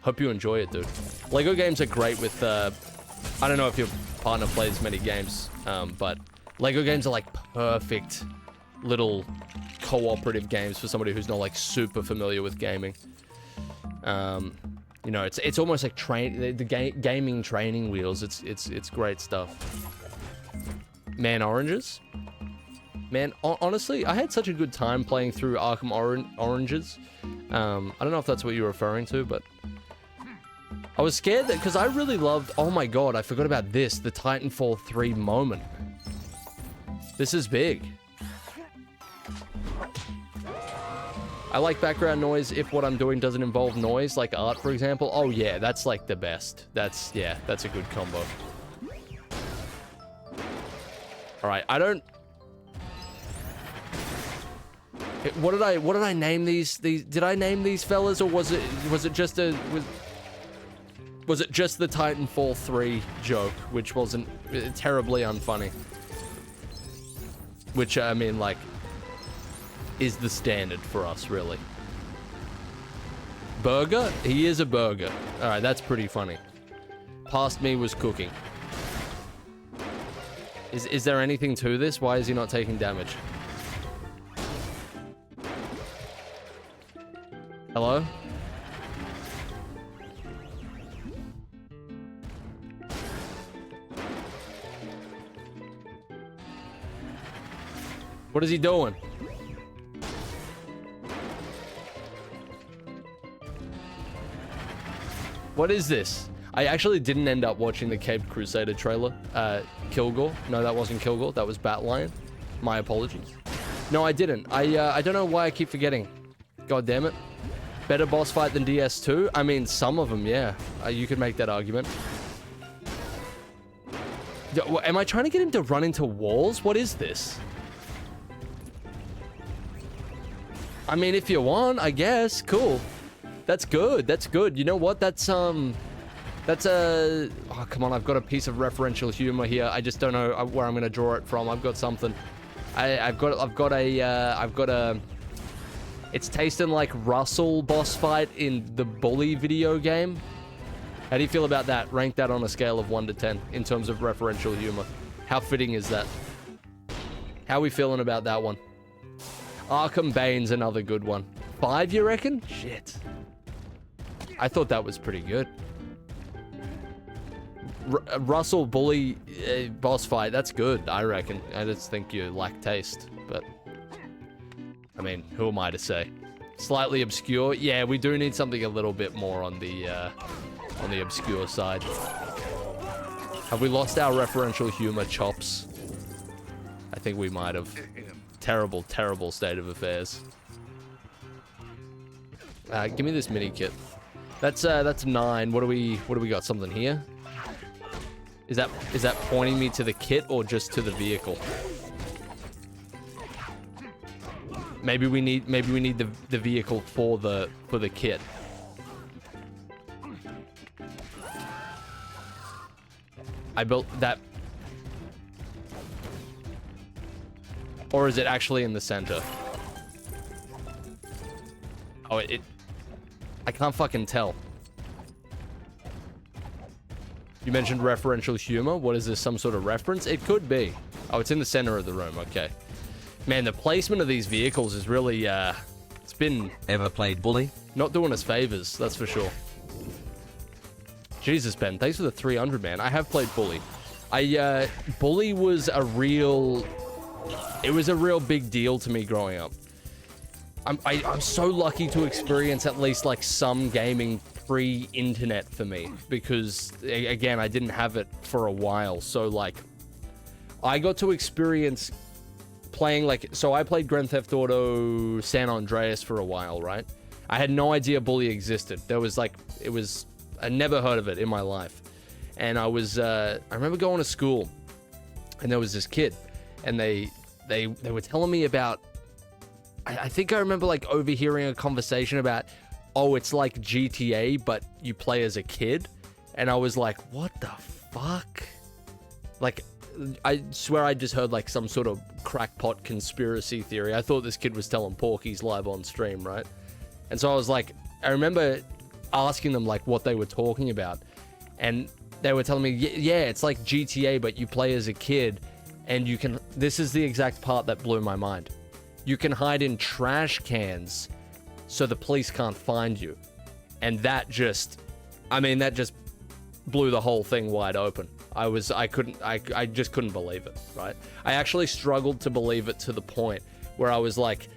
Speaker 1: Hope you enjoy it, dude. Lego games are great with, I don't know if your partner plays many games, but Lego games are like perfect little cooperative games for somebody who's not like super familiar with gaming. You know, it's almost like gaming training wheels. It's great stuff. Man, oranges. Man, honestly, I had such a good time playing through Arkham Oranges. I don't know if that's what you're referring to, but I was scared that because I really loved. Oh my god, I forgot about this. The Titanfall 3 moment. This is big. I like background noise if what I'm doing doesn't involve noise, like art, for example. Oh yeah, that's like the best. That's a good combo. All right, I don't. What did I name these? Did I name these fellas, or was it just the Titanfall 3 joke, which wasn't terribly unfunny? Which I mean, like, is the standard for us, really. Burger? He is a burger. All right, that's pretty funny. Past me was cooking. Is there anything to this? Why is he not taking damage? Hello? What is he doing? What is this? I actually didn't end up watching the Caped Crusader trailer. Kilgore? No, that wasn't Kilgore. That was Batlion. My apologies. No, I didn't. I don't know why I keep forgetting. God damn it. Better boss fight than DS2? I mean, some of them, yeah. You could make that argument. Am I trying to get him to run into walls? What is this? I mean, if you want, I guess. Cool. That's good. That's good. You know what? That's a... Oh, come on. I've got a piece of referential humor here. I just don't know where I'm going to draw it from. I've got something. I've got a... It's tasting like Russell boss fight in the Bully video game. How do you feel about that? Rank that on a scale of 1 to 10 in terms of referential humor. How fitting is that? How are we feeling about that one? Arkham Bane's another good one. 5, you reckon? Shit. I thought that was pretty good. Russell Bully boss fight, that's good, I reckon. I just think you lack taste, but... I mean, who am I to say? Slightly obscure? Yeah, we do need something a little bit more on the obscure side. Have we lost our referential humor chops? I think we might have. Terrible, terrible state of affairs. Give me this mini kit. That's 9. What do we got? Something here? Is that pointing me to the kit or just to the vehicle? Maybe we need the vehicle for the kit. I built that. Or is it actually in the center? Oh, I can't fucking tell. You mentioned referential humor. What is this, some sort of reference? It could be. Oh, it's in the center of the room. Okay. Man, the placement of these vehicles is really, it's been...
Speaker 2: Ever played Bully?
Speaker 1: Not doing us favors, that's for sure. Jesus, Ben, thanks for the 300, man. I have played Bully. Bully was a real... It was a real big deal to me growing up. I'm so lucky to experience at least, like, some gaming pre-internet for me. Because, again, I didn't have it for a while. So, like, I got to experience... playing, like, so I played Grand Theft Auto San Andreas for a while, right? I had no idea Bully existed. There was, like, I never heard of it in my life. And I remember going to school, and there was this kid, and they were telling me about, I think I remember, like, overhearing a conversation about, oh, it's like GTA, but you play as a kid. And I was like, what the fuck? Like, I swear I just heard like some sort of crackpot conspiracy theory. I thought this kid was telling porkies live on stream, right? And so I was like, I remember asking them like what they were talking about, and they were telling me, yeah, it's like GTA, but you play as a kid, and you can, this is the exact part that blew my mind. You can hide in trash cans so the police can't find you. And that just, I mean, that just blew the whole thing wide open. I just couldn't believe it, right? I actually struggled to believe it to the point where I was like,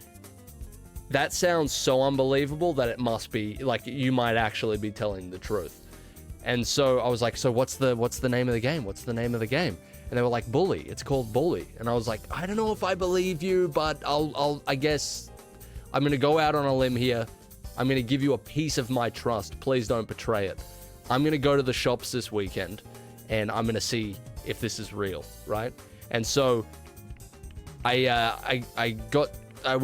Speaker 1: that sounds so unbelievable that it must be, like, you might actually be telling the truth. And so I was like, so what's the name of the game? What's the name of the game? And they were like, Bully. It's called Bully. And I was like, I don't know if I believe you, but I guess I'm going to go out on a limb here. I'm going to give you a piece of my trust. Please don't betray it. I'm going to go to the shops this weekend, and I'm going to see if this is real, right? And so we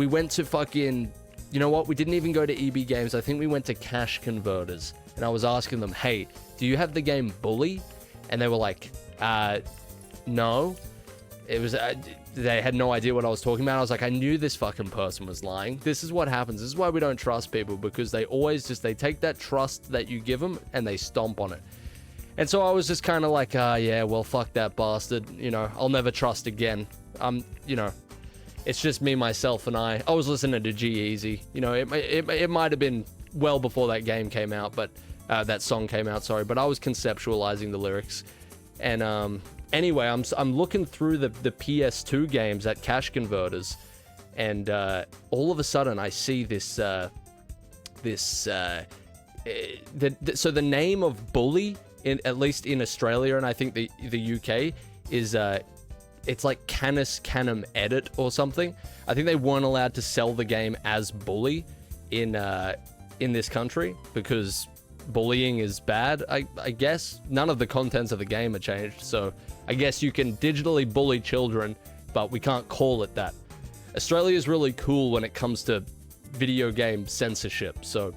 Speaker 1: went to fucking, you know what? We didn't even go to EB Games. I think we went to Cash Converters, and I was asking them, hey, do you have the game Bully? And they were like, no. It was, they had no idea what I was talking about. I was like, I knew this fucking person was lying. This is what happens. This is why we don't trust people, because they always just, they take that trust that you give them and they stomp on it. And so I was just kind of like, yeah, well, fuck that bastard. You know, I'll never trust again. You know, it's just me, myself, and I. I was listening to G-Eazy. You know, it might have been well before that game came out, but that song came out, sorry. But I was conceptualizing the lyrics. And anyway, I'm looking through the PS2 games at Cash Converters, and all of a sudden I see so the name of Bully, at least in Australia, and I think the UK, is it's like Canis Canem Edit or something. I think they weren't allowed to sell the game as Bully in this country because bullying is bad, I guess. None of the contents of the game are changed, so I guess you can digitally bully children, but we can't call it that. Australia is really cool when it comes to video game censorship, so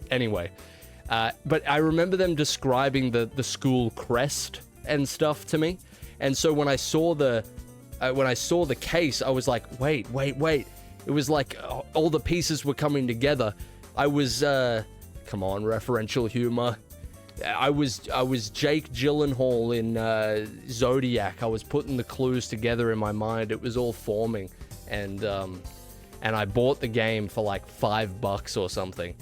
Speaker 1: anyway. But I remember them describing the school crest and stuff to me, and so when I saw the case, I was like, wait. It was like all the pieces were coming together. I was, come on, referential humor. I was Jake Gyllenhaal in Zodiac. I was putting the clues together in my mind. It was all forming, and I bought the game for like $5 or something,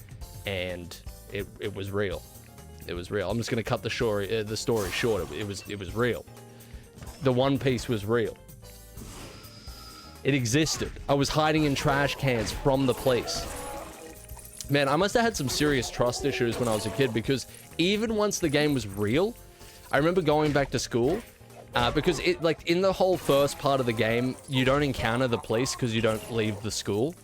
Speaker 1: and it was real. It was real. I'm just gonna cut the story short. It was real. The One Piece was real. It existed. I was hiding in trash cans from the police. Man, I must have had some serious trust issues when I was a kid, because even once the game was real, I remember going back to school, because it, like, in the whole first part of the game, you don't encounter the police because you don't leave the school.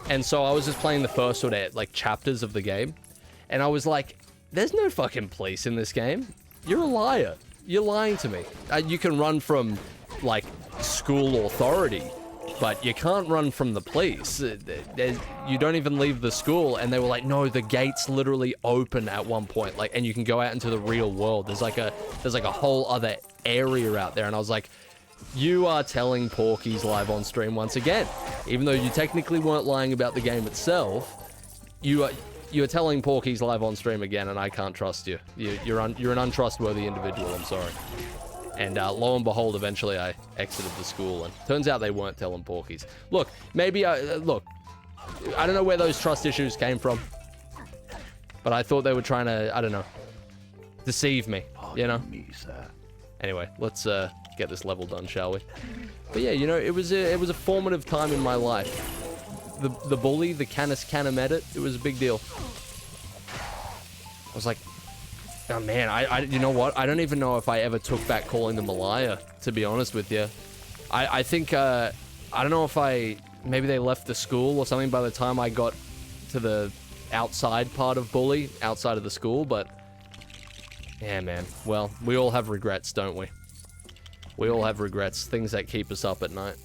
Speaker 1: And so I was just playing the first sort of, like, chapters of the game, and I was like, there's no fucking police in this game. You're a liar. You're lying to me. You can run from, like, school authority, but you can't run from the police. You don't even leave the school. And they were like, no, the gates literally open at one point, like, and you can go out into the real world. There's like a whole other area out there. And I was like, you are telling porkies live on stream once again. Even though you technically weren't lying about the game itself, you're telling porkies live on stream again, and I can't trust you. You're an untrustworthy individual. I'm sorry. And lo and behold, eventually I exited the school, and turns out they weren't telling porkies. Look, maybe I don't know where those trust issues came from, but I thought they were trying to, I don't know, deceive me, you know? Anyway, let's get this level done, shall we? But yeah, you know, it was a formative time in my life. The bully, the Canis Canem Edit, it was a big deal. I was like, oh man, you know what? I don't even know if I ever took back calling them a liar, to be honest with you. I think, I don't know if maybe they left the school or something by the time I got to the outside part of Bully, outside of the school, but yeah, man. Well, we all have regrets, don't we? We all have regrets, things that keep us up at night.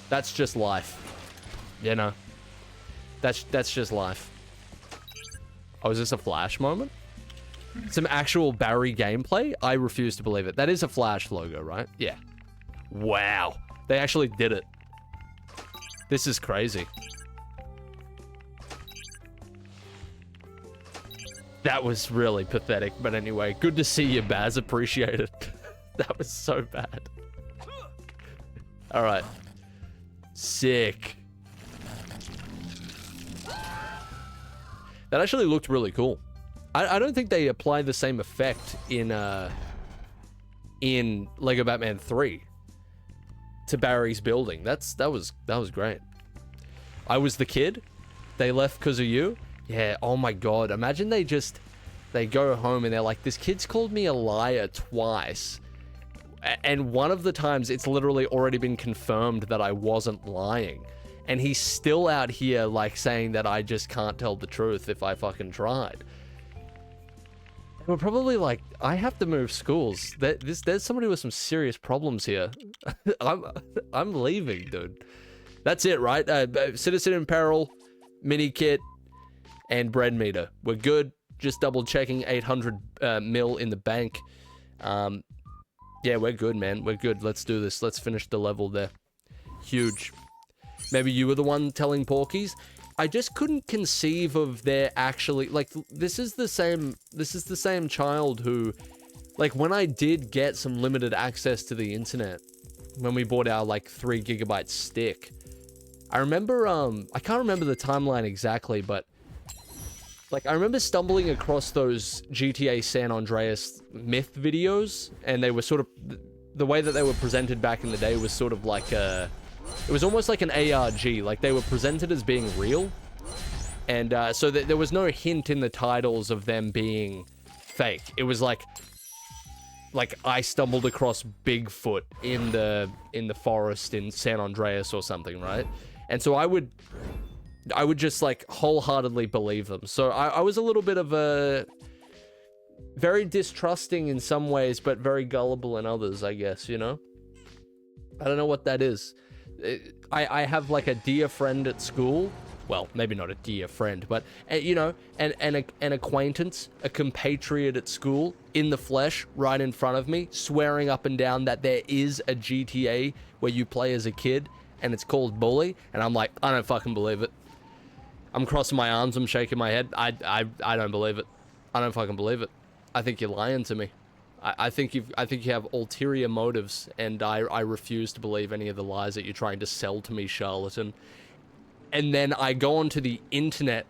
Speaker 1: That's just life, you know? That's just life. Oh, is this a flash moment? Some actual Barry gameplay? I refuse to believe it. That is a Flash logo, right? Yeah. Wow. They actually did it. This is crazy. That was really pathetic, but anyway, good to see you, Baz. Appreciate it. That was so bad. All right. Sick. That actually looked really cool. I don't think they apply the same effect in Lego Batman 3 to Barry's building. That was great. I was the kid. They left because of you. Yeah. Oh my God. Imagine they go home and they're like, this kid's called me a liar twice. And one of the times it's literally already been confirmed that I wasn't lying. And he's still out here like saying that I just can't tell the truth if I fucking tried. We're probably like, I have to move schools. There's somebody with some serious problems here. I'm leaving, dude. That's it, right? Citizen in Peril, mini kit, and bread meter. We're good. Just double checking 800 mil in the bank. Yeah, we're good, man. We're good. Let's do this. Let's finish the level there. Huge. Maybe you were the one telling Porkies. I just couldn't conceive of there actually, like, this is the same child who, like, when I did get some limited access to the internet, when we bought our, like, 3 gigabyte stick, I remember, I can't remember the timeline exactly, but, like, I remember stumbling across those GTA San Andreas myth videos, and they were sort of, the way that they were presented back in the day was sort of like it was almost like an ARG, like they were presented as being real. And so there was no hint in the titles of them being fake. It was like I stumbled across Bigfoot in the forest in San Andreas or something, right? And so I would just like wholeheartedly believe them. So I was a little bit of a very distrusting in some ways, but very gullible in others, I guess, you know? I don't know what that is. I have like a dear friend at school. Well, maybe not a dear friend, but you know, an acquaintance, a compatriot at school, in the flesh, right in front of me, swearing up and down that there is a GTA where you play as a kid, and it's called Bully, and I'm like, I don't fucking believe it. I'm crossing my arms, I'm shaking my head. I don't believe it. I don't fucking believe it. I think you're lying to me. I think you have ulterior motives, and I refuse to believe any of the lies that you're trying to sell to me, charlatan. And then I go onto the internet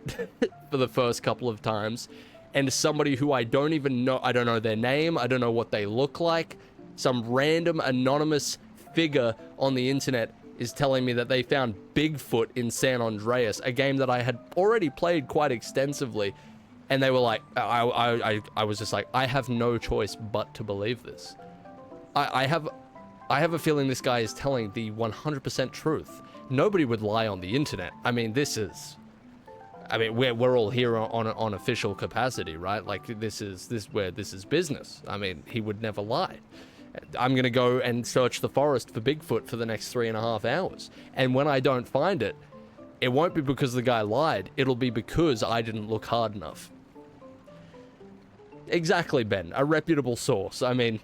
Speaker 1: for the first couple of times, and somebody who I don't even know, I don't know their name, I don't know what they look like, some random anonymous figure on the internet is telling me that they found Bigfoot in San Andreas, a game that I had already played quite extensively. And they were like, I was just like, I have no choice but to believe this. I have a feeling this guy is telling the 100% truth. Nobody would lie on the internet. I mean, we're all here on official capacity, right? Like this is business. I mean, he would never lie. I'm gonna go and search the forest for Bigfoot for the next 3.5 hours. And when I don't find it, it won't be because the guy lied. It'll be because I didn't look hard enough. Exactly, Ben. A reputable source. I mean,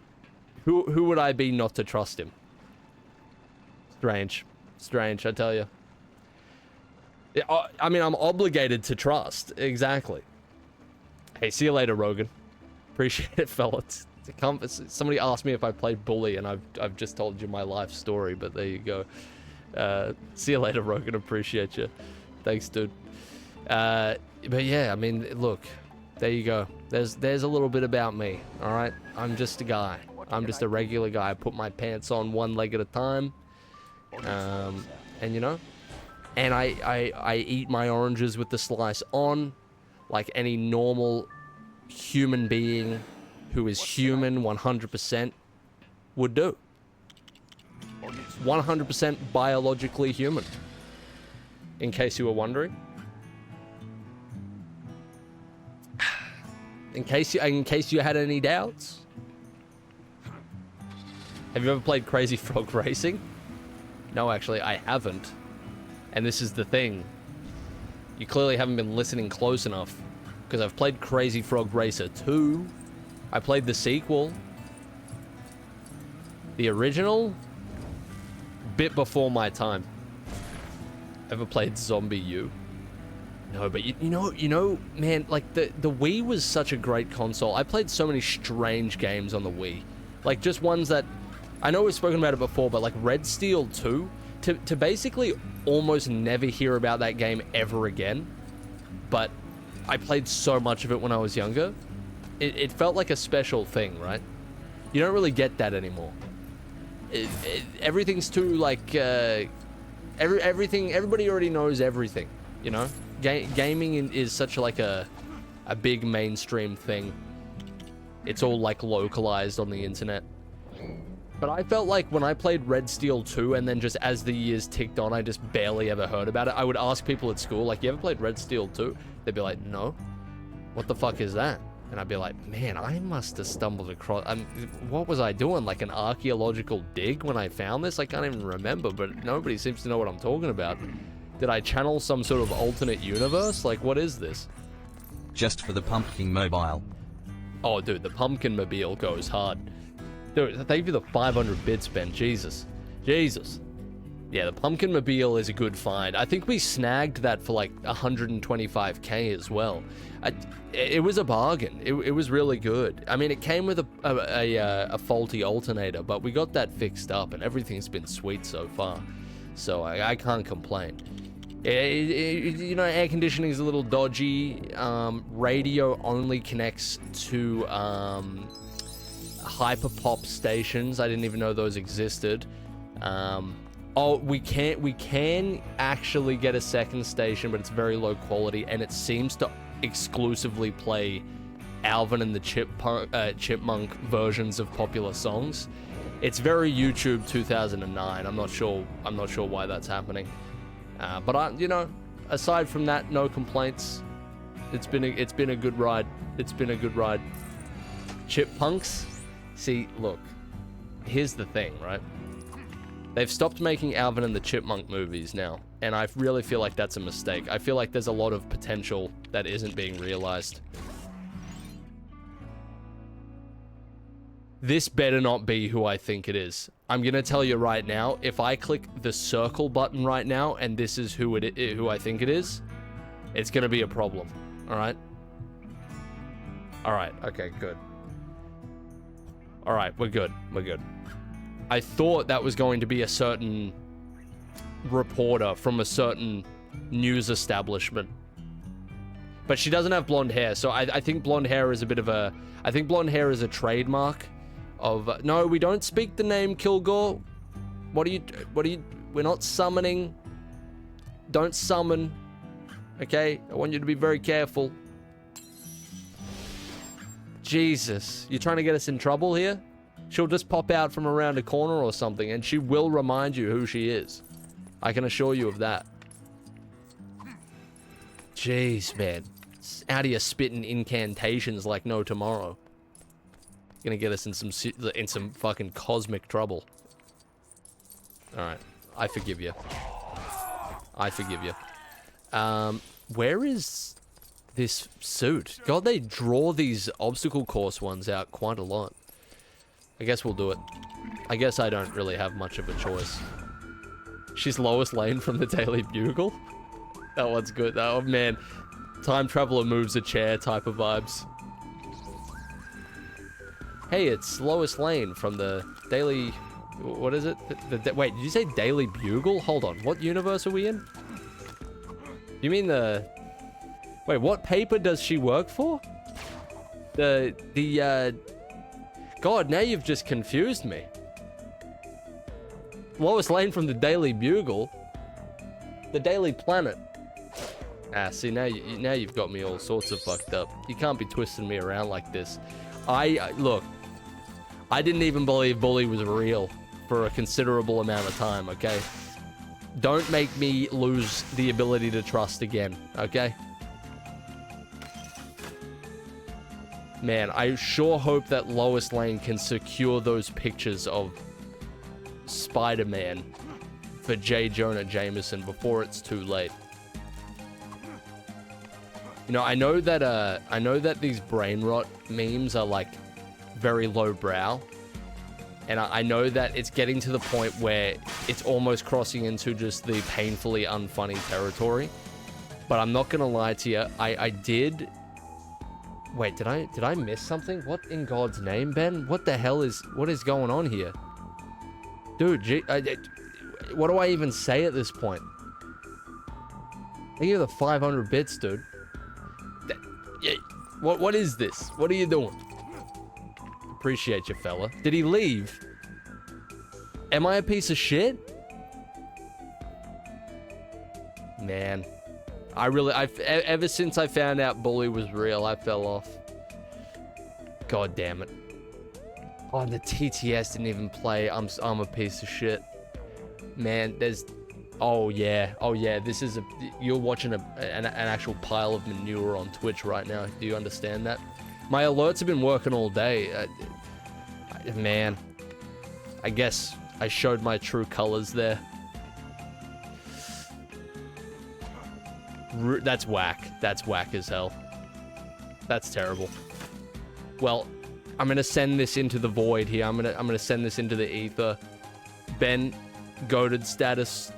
Speaker 1: who would I be not to trust him? Strange. Strange, I tell you. I mean, I'm obligated to trust. Exactly. Hey, see you later, Rogan. Appreciate it, fellas. Somebody asked me if I played Bully, and I've just told you my life story, but there you go. See you later, Rogan. Appreciate you. Thanks, dude. But yeah, I mean, look. There you go. There's a little bit about me, all right? I'm just a guy. I'm just a regular guy. I put my pants on one leg at a time. And you know, and I eat my oranges with the slice on, like any normal human being who is human 100% would do. 100% biologically human. In case you were wondering. In case you had any doubts. Have you ever played Crazy Frog Racing? No, actually, I haven't. And this is the thing. You clearly haven't been listening close enough. because I've played Crazy Frog Racer 2. I played the sequel. The original, bit before my time. Ever played Zombie U? No, but you know, man, like the Wii was such a great console. I played so many strange games on the Wii. Like just ones that, I know we've spoken about it before, but like Red Steel 2, to basically almost never hear about that game ever again. But I played so much of it when I was younger. It felt like a special thing, right? You don't really get that anymore. Everything's too like everybody already knows everything, you know. Gaming is such like a big mainstream thing. It's all like localized on the internet. But I felt like when I played Red Steel 2 and then just as the years ticked on, I just barely ever heard about it. I would ask people at school, like, you ever played Red Steel 2? They'd be like, no. What the fuck is that? And I'd be like, man, I must have stumbled across... what was I doing? Like an archaeological dig when I found this? I can't even remember, but nobody seems to know what I'm talking about. Did I channel some sort of alternate universe? Like, what is this?
Speaker 2: Just for the Pumpkin Mobile.
Speaker 1: Oh, dude, the Pumpkin Mobile goes hard. Dude, thank you for the 500 bits, Ben. Jesus. Jesus. Yeah, the Pumpkin Mobile is a good find. I think we snagged that for like 125k as well. It was a bargain. It was really good. I mean, it came with a faulty alternator, but we got that fixed up and everything's been sweet so far. So I can't complain. You know, air conditioning is a little dodgy. Radio only connects to hyperpop stations. I didn't even know those existed. Oh, we can actually get a second station, but it's very low quality, and it seems to exclusively play Alvin and the Chipmunk versions of popular songs. It's very YouTube 2009. I'm not sure why that's happening. But you know, aside from that, no complaints. It's been a good ride. It's been a good ride. Chipmunks. See, look. Here's the thing, right? They've stopped making Alvin and the Chipmunk movies now, and I really feel like that's a mistake. I feel like there's a lot of potential that isn't being realized. This better not be who I think it is. I'm gonna tell you right now, if I click the circle button right now and this is who I think it is, it's gonna be a problem. Alright? Alright, okay, good. Alright, we're good. We're good. I thought that was going to be a certain reporter from a certain news establishment. But she doesn't have blonde hair, so I think blonde hair is a bit of a... I think blonde hair is a trademark of... No, we don't speak the name Kilgore. What are you... We're not summoning. Don't summon. Okay? I want you to be very careful. Jesus. You're trying to get us in trouble here? She'll just pop out from around a corner or something, and she will remind you who she is. I can assure you of that. Jeez, man. It's out here spitting incantations like no tomorrow. Gonna get us in some fucking cosmic trouble. Alright. I forgive you. I forgive you. Where is this suit? God, they draw these obstacle course ones out quite a lot. I guess we'll do it. I guess I don't really have much of a choice. She's Lois Lane from the Daily Bugle? That one's good. Oh, man. Time Traveler moves a chair type of vibes. Hey, it's Lois Lane from the Daily... What is it? Wait, did you say Daily Bugle? Hold on. What universe are we in? You mean the... Wait, what paper does she work for? God, now you've just confused me. Lois Lane from the Daily Bugle? The Daily Planet? Ah, see, now you've got me all sorts of fucked up. You can't be twisting me around like this. Look, I didn't even believe Bully was real for a considerable amount of time, okay? Don't make me lose the ability to trust again, okay? Man, I sure hope that Lois Lane can secure those pictures of Spider-Man for J. Jonah Jameson before it's too late. You know, I know that these brain rot memes are like very lowbrow, and I know that it's getting to the point where it's almost crossing into just the painfully unfunny territory. But I'm not gonna lie to you, I did. Wait, did I miss something? What in God's name, Ben? What the hell is going on here, dude? What do I even say at this point? Thank you for the 500 bits, dude. What is this? What are you doing? Appreciate you, fella. Did he leave? Am I a piece of shit? Man, ever since I found out Bully was real, I fell off. God damn it. Oh, the TTS didn't even play. I'm a piece of shit. Man, there's... Oh yeah, this is you're watching an actual pile of manure on Twitch right now. Do you understand that? My alerts have been working all day. Man, I guess I showed my true colors there. That's whack. That's whack as hell. That's terrible. Well, I'm gonna send this into the void here. I'm gonna send this into the ether. Ben, goated status,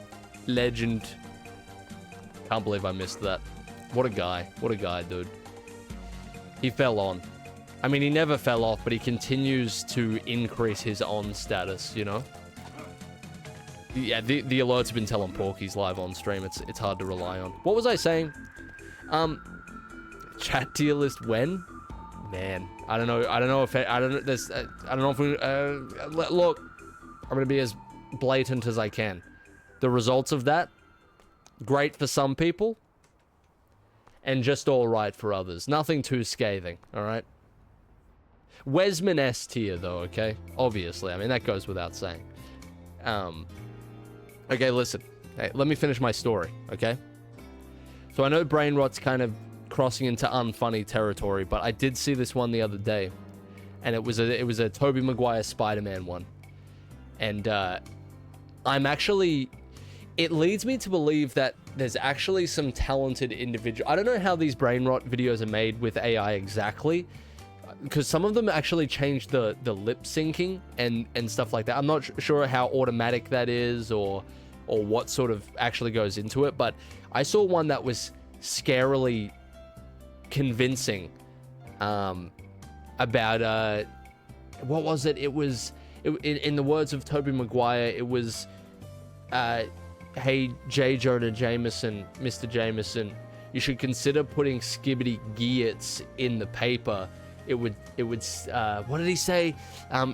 Speaker 1: legend. Can't believe I missed that. What a guy. What a guy, dude. He fell on. I mean, he never fell off, but he continues to increase his on status, you know? Yeah, the alerts have been telling Porky's live on stream. It's hard to rely on. What was I saying? Chat tier list when? Man, I don't know if we look. I'm gonna be as blatant as I can. The results of that, great for some people, and just all right for others. Nothing too scathing. All right. Wesman S tier though. Okay, obviously. I mean that goes without saying. Okay, listen. Hey, let me finish my story, okay? So I know brain rot's kind of crossing into unfunny territory, but I did see this one the other day, and it was a Tobey Maguire Spider-Man one, and it leads me to believe that there's actually some talented individual. I don't know how these brain rot videos are made with AI exactly, because some of them actually change the lip syncing and stuff like that. I'm not sure how automatic that is or what sort of actually goes into it, but I saw one that was scarily convincing about what was it? It was in the words of Tobey Maguire, it was hey J. Jonah Jameson, Mr. Jameson, you should consider putting Skibbity Geats in the paper. It would what did he say?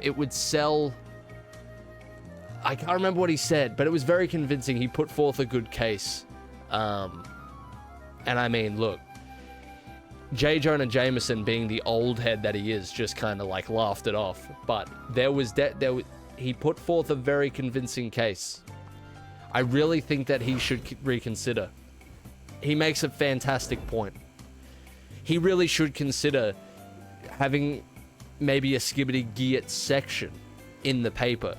Speaker 1: It would sell. I can't remember what he said, but it was very convincing. He put forth a good case. And I mean, look, J. Jonah Jameson, being the old head that he is, just kind of like laughed it off. But he put forth a very convincing case. I really think that he should reconsider. He makes a fantastic point. He really should consider having maybe a Skibbity Geat section in the paper,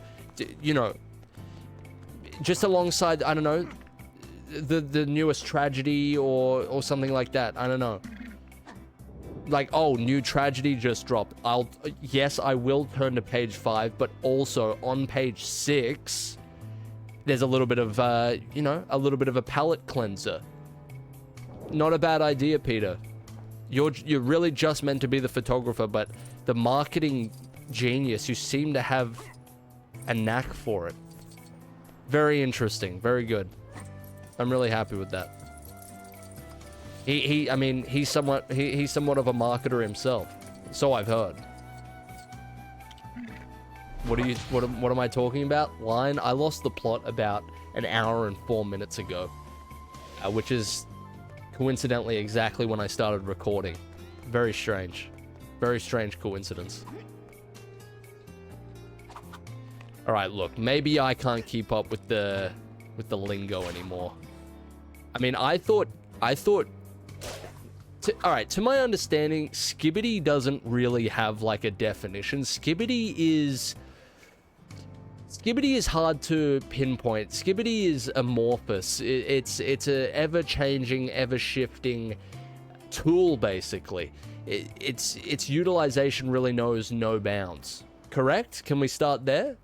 Speaker 1: you know, just alongside, I don't know, the newest tragedy or something like that. I don't know. Like, oh, new tragedy just dropped. Yes, I will turn to page 5, but also on page 6, there's a little bit of, you know, a little bit of a palate cleanser. Not a bad idea, Peter. You're really just meant to be the photographer, but the marketing genius, you seem to have a knack for it. Very interesting. Very good. I'm really happy with that. I mean, he's somewhat of a marketer himself. So I've heard. What am I talking about? Line? I lost the plot about an hour and 4 minutes ago, which is coincidentally exactly when I started recording. Very strange. Very strange coincidence. All right, look, maybe I can't keep up with the lingo anymore. I mean, I thought all right, to my understanding, Skibbity doesn't really have like a definition. Skibbity is hard to pinpoint. Skibbity is amorphous. It's a ever-changing, ever-shifting tool, basically. Its utilization really knows no bounds. Correct? Can we start there?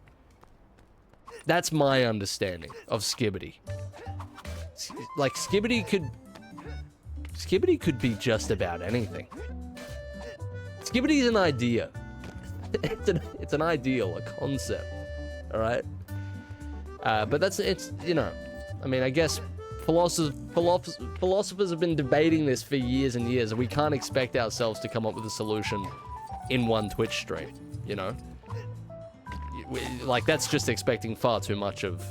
Speaker 1: That's my understanding of Skibidi. Like, Skibidi could be just about anything. Skibidi's an idea. It's an ideal, a concept. All right? But it's, you know, I mean, I guess philosophers have been debating this for years and years, and we can't expect ourselves to come up with a solution in one Twitch stream, you know? Like, that's just expecting far too much of,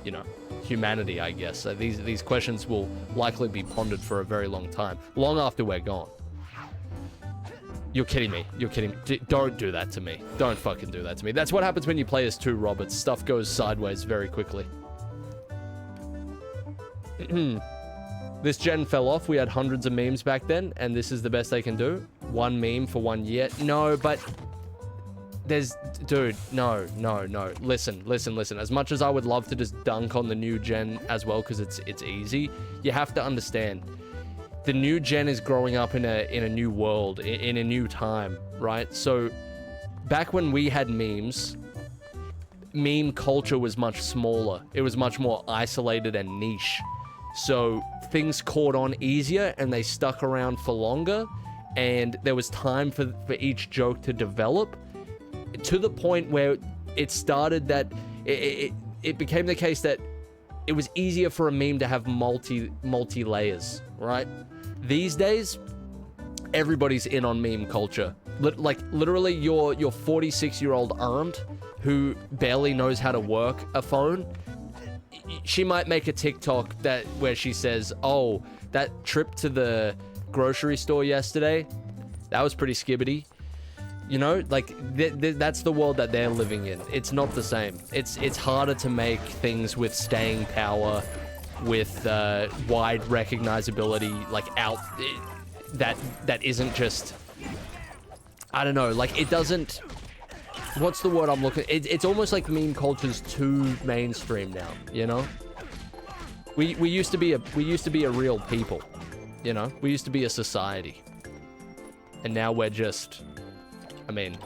Speaker 1: you know, humanity, I guess. So these questions will likely be pondered for a very long time, long after we're gone. You're kidding me. You're kidding me. Don't do that to me. Don't fucking do that to me. That's what happens when you play as two Roberts. Stuff goes sideways very quickly. This gen fell off. We had hundreds of memes back then, and this is the best they can do. One meme for 1 year. No, but there's... Dude, no. Listen. As much as I would love to just dunk on the new gen as well, because it's easy, you have to understand. The new gen is growing up in a new world, in a new time, right? So, back when we had memes, meme culture was much smaller. It was much more isolated and niche. So, things caught on easier, and they stuck around for longer, and there was time for each joke to develop, to the point where it started that it became the case that it was easier for a meme to have multi layers, right? These days, everybody's in on meme culture. Like, literally, your 46-year-old aunt who barely knows how to work a phone, she might make a TikTok where she says, oh, that trip to the grocery store yesterday, that was pretty Skibidi. You know, like, that's the world that they're living in. It's not the same. It's harder to make things with staying power, with wide recognizability, like, that isn't just... I don't know, like, it doesn't... What's the word I'm looking... It's almost like meme culture's too mainstream now, you know? We used to be a real people, you know? We used to be a society. And now we're just... I mean,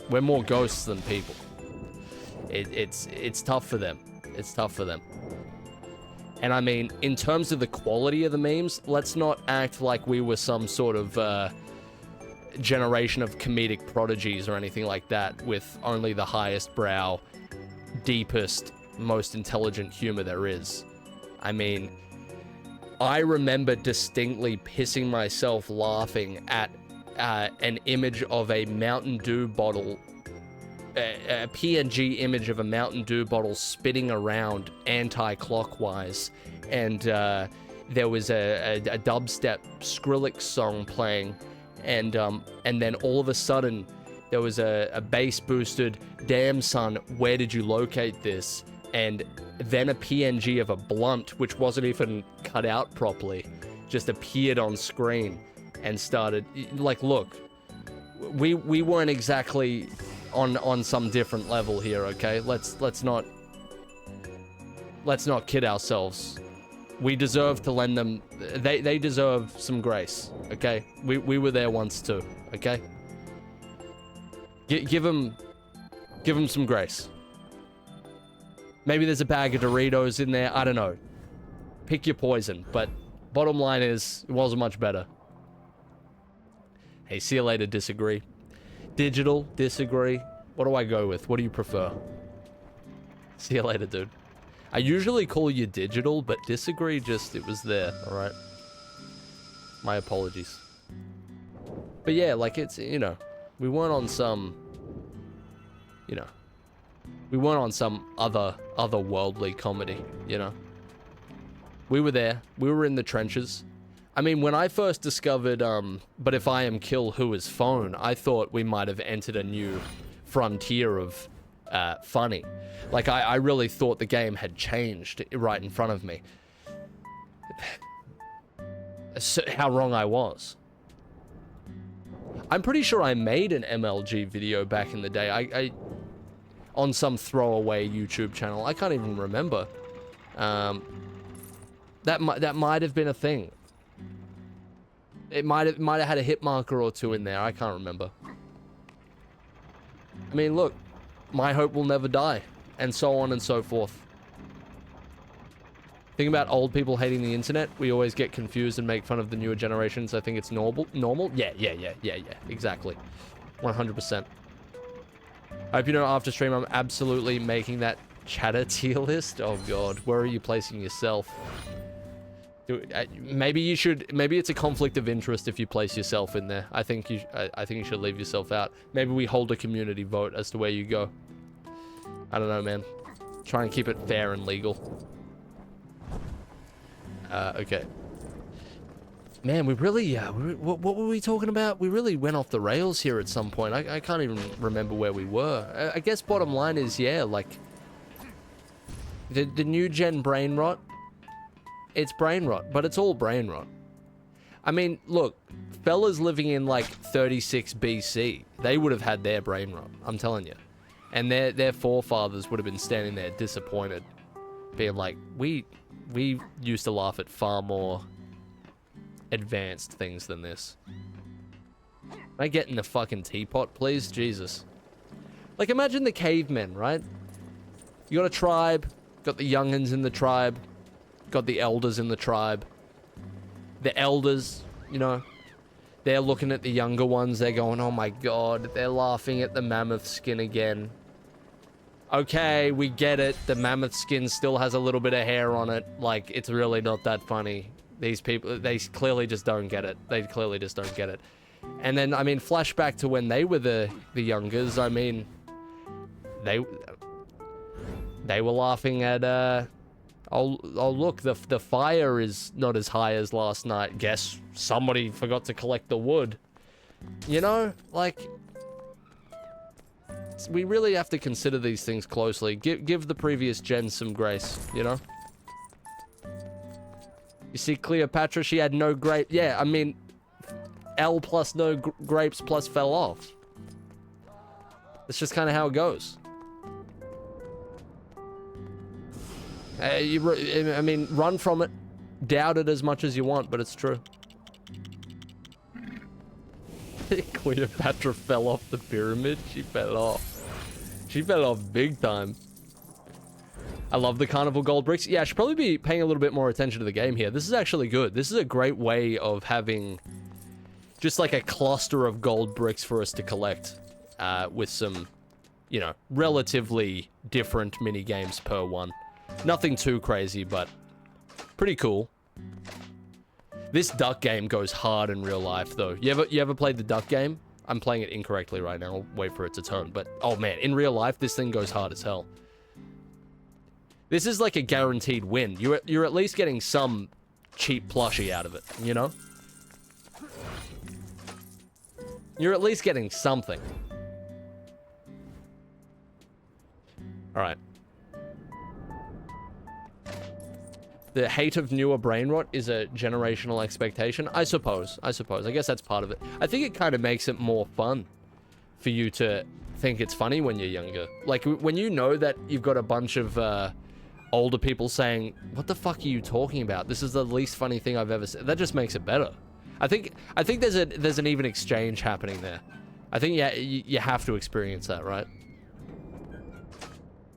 Speaker 1: we're more ghosts than people. It's tough for them. It's tough for them. And I mean, in terms of the quality of the memes, let's not act like we were some sort of generation of comedic prodigies or anything like that with only the highest brow, deepest, most intelligent humor there is. I mean, I remember distinctly pissing myself laughing at an image of a Mountain Dew bottle, a PNG image of a Mountain Dew bottle spinning around anti-clockwise, and there was a dubstep Skrillex song playing, and then all of a sudden there was a bass boosted "Damn son, where did you locate this?" and then a PNG of a blunt, which wasn't even cut out properly, just appeared on screen and started, like, look, we weren't exactly on some different level here, okay? Let's not kid ourselves. We deserve to lend them, they deserve some grace, okay? We were there once too, okay? Give them some grace. Maybe there's a bag of Doritos in there, I don't know. Pick your poison, but bottom line is, it wasn't much better. Hey, see you later, disagree. Digital, disagree. What do I go with? What do you prefer? See you later, dude. I usually call you digital, but disagree just, it was there, alright? My apologies. But yeah, like, it's, you know, we weren't on some, you know, we weren't on some otherworldly comedy, you know? We were there. We were in the trenches. I mean, when I first discovered, But If I Am Kill, Who Is Phone, I thought we might have entered a new frontier of funny. Like, I really thought the game had changed right in front of me. So, how wrong I was. I'm pretty sure I made an MLG video back in the day. I on some throwaway YouTube channel. I can't even remember. That might have been a thing. It might have had a hit marker or two in there. I can't remember. I mean, look, my hope will never die, and so on and so forth. Think about old people hating the internet. We always get confused and make fun of the newer generations. I think it's normal. Yeah, exactly. 100%. I hope you know after stream I'm absolutely making that chatter tier list. Oh god, where are you placing yourself? Maybe you should. Maybe it's a conflict of interest if you place yourself in there. I think you should leave yourself out. Maybe we hold a community vote as to where you go. I don't know, man. Try and keep it fair and legal. Okay. Man, we really, what were we talking about? We really went off the rails here at some point. I can't even remember where we were. I guess bottom line is, yeah, like, the new gen brain rot, it's brain rot, but it's all brain rot. I mean, look, fellas living in, like, 36 BC, they would have had their brain rot, I'm telling you. And their forefathers would have been standing there disappointed, being like, we used to laugh at far more advanced things than this. Can I get in the fucking teapot, please? Jesus. Like, imagine the cavemen, right? You got a tribe, got the youngins in the tribe, got the elders in the tribe. The elders, you know, they're looking at the younger ones, they're going, oh my god, they're laughing at the mammoth skin again. Okay, we get it, the mammoth skin still has a little bit of hair on it, like, it's really not that funny. These people, they clearly just don't get it. They clearly just don't get it. And then, I mean, flashback to when they were the youngers, I mean, they were laughing at, oh look, the fire is not as high as last night. Guess somebody forgot to collect the wood. You know, like, we really have to consider these things closely. Give the previous gen some grace, you know? You see Cleopatra, she had no grape. Yeah, I mean, L plus no grapes plus fell off. That's just kind of how it goes. I mean, run from it. Doubt it as much as you want, but it's true. Cleopatra fell off the pyramid. She fell off. She fell off big time. I love the carnival gold bricks. Yeah, I should probably be paying a little bit more attention to the game here. This is actually good. This is a great way of having just like a cluster of gold bricks for us to collect with some, you know, relatively different mini games per one. Nothing too crazy, but pretty cool. This duck game goes hard in real life, though. You ever played the duck game? I'm playing it incorrectly right now. I'll wait for it to turn. But, oh man, in real life, this thing goes hard as hell. This is like a guaranteed win. You're at least getting some cheap plushie out of it, you know? You're at least getting something. Alright. The hate of newer brain rot is a generational expectation. I suppose. I guess that's part of it. I think it kind of makes it more fun for you to think it's funny when you're younger. Like, when you know that you've got a bunch of older people saying, what the fuck are you talking about? This is the least funny thing I've ever said. That just makes it better. I think there's an even exchange happening there. I think you have to experience that, right?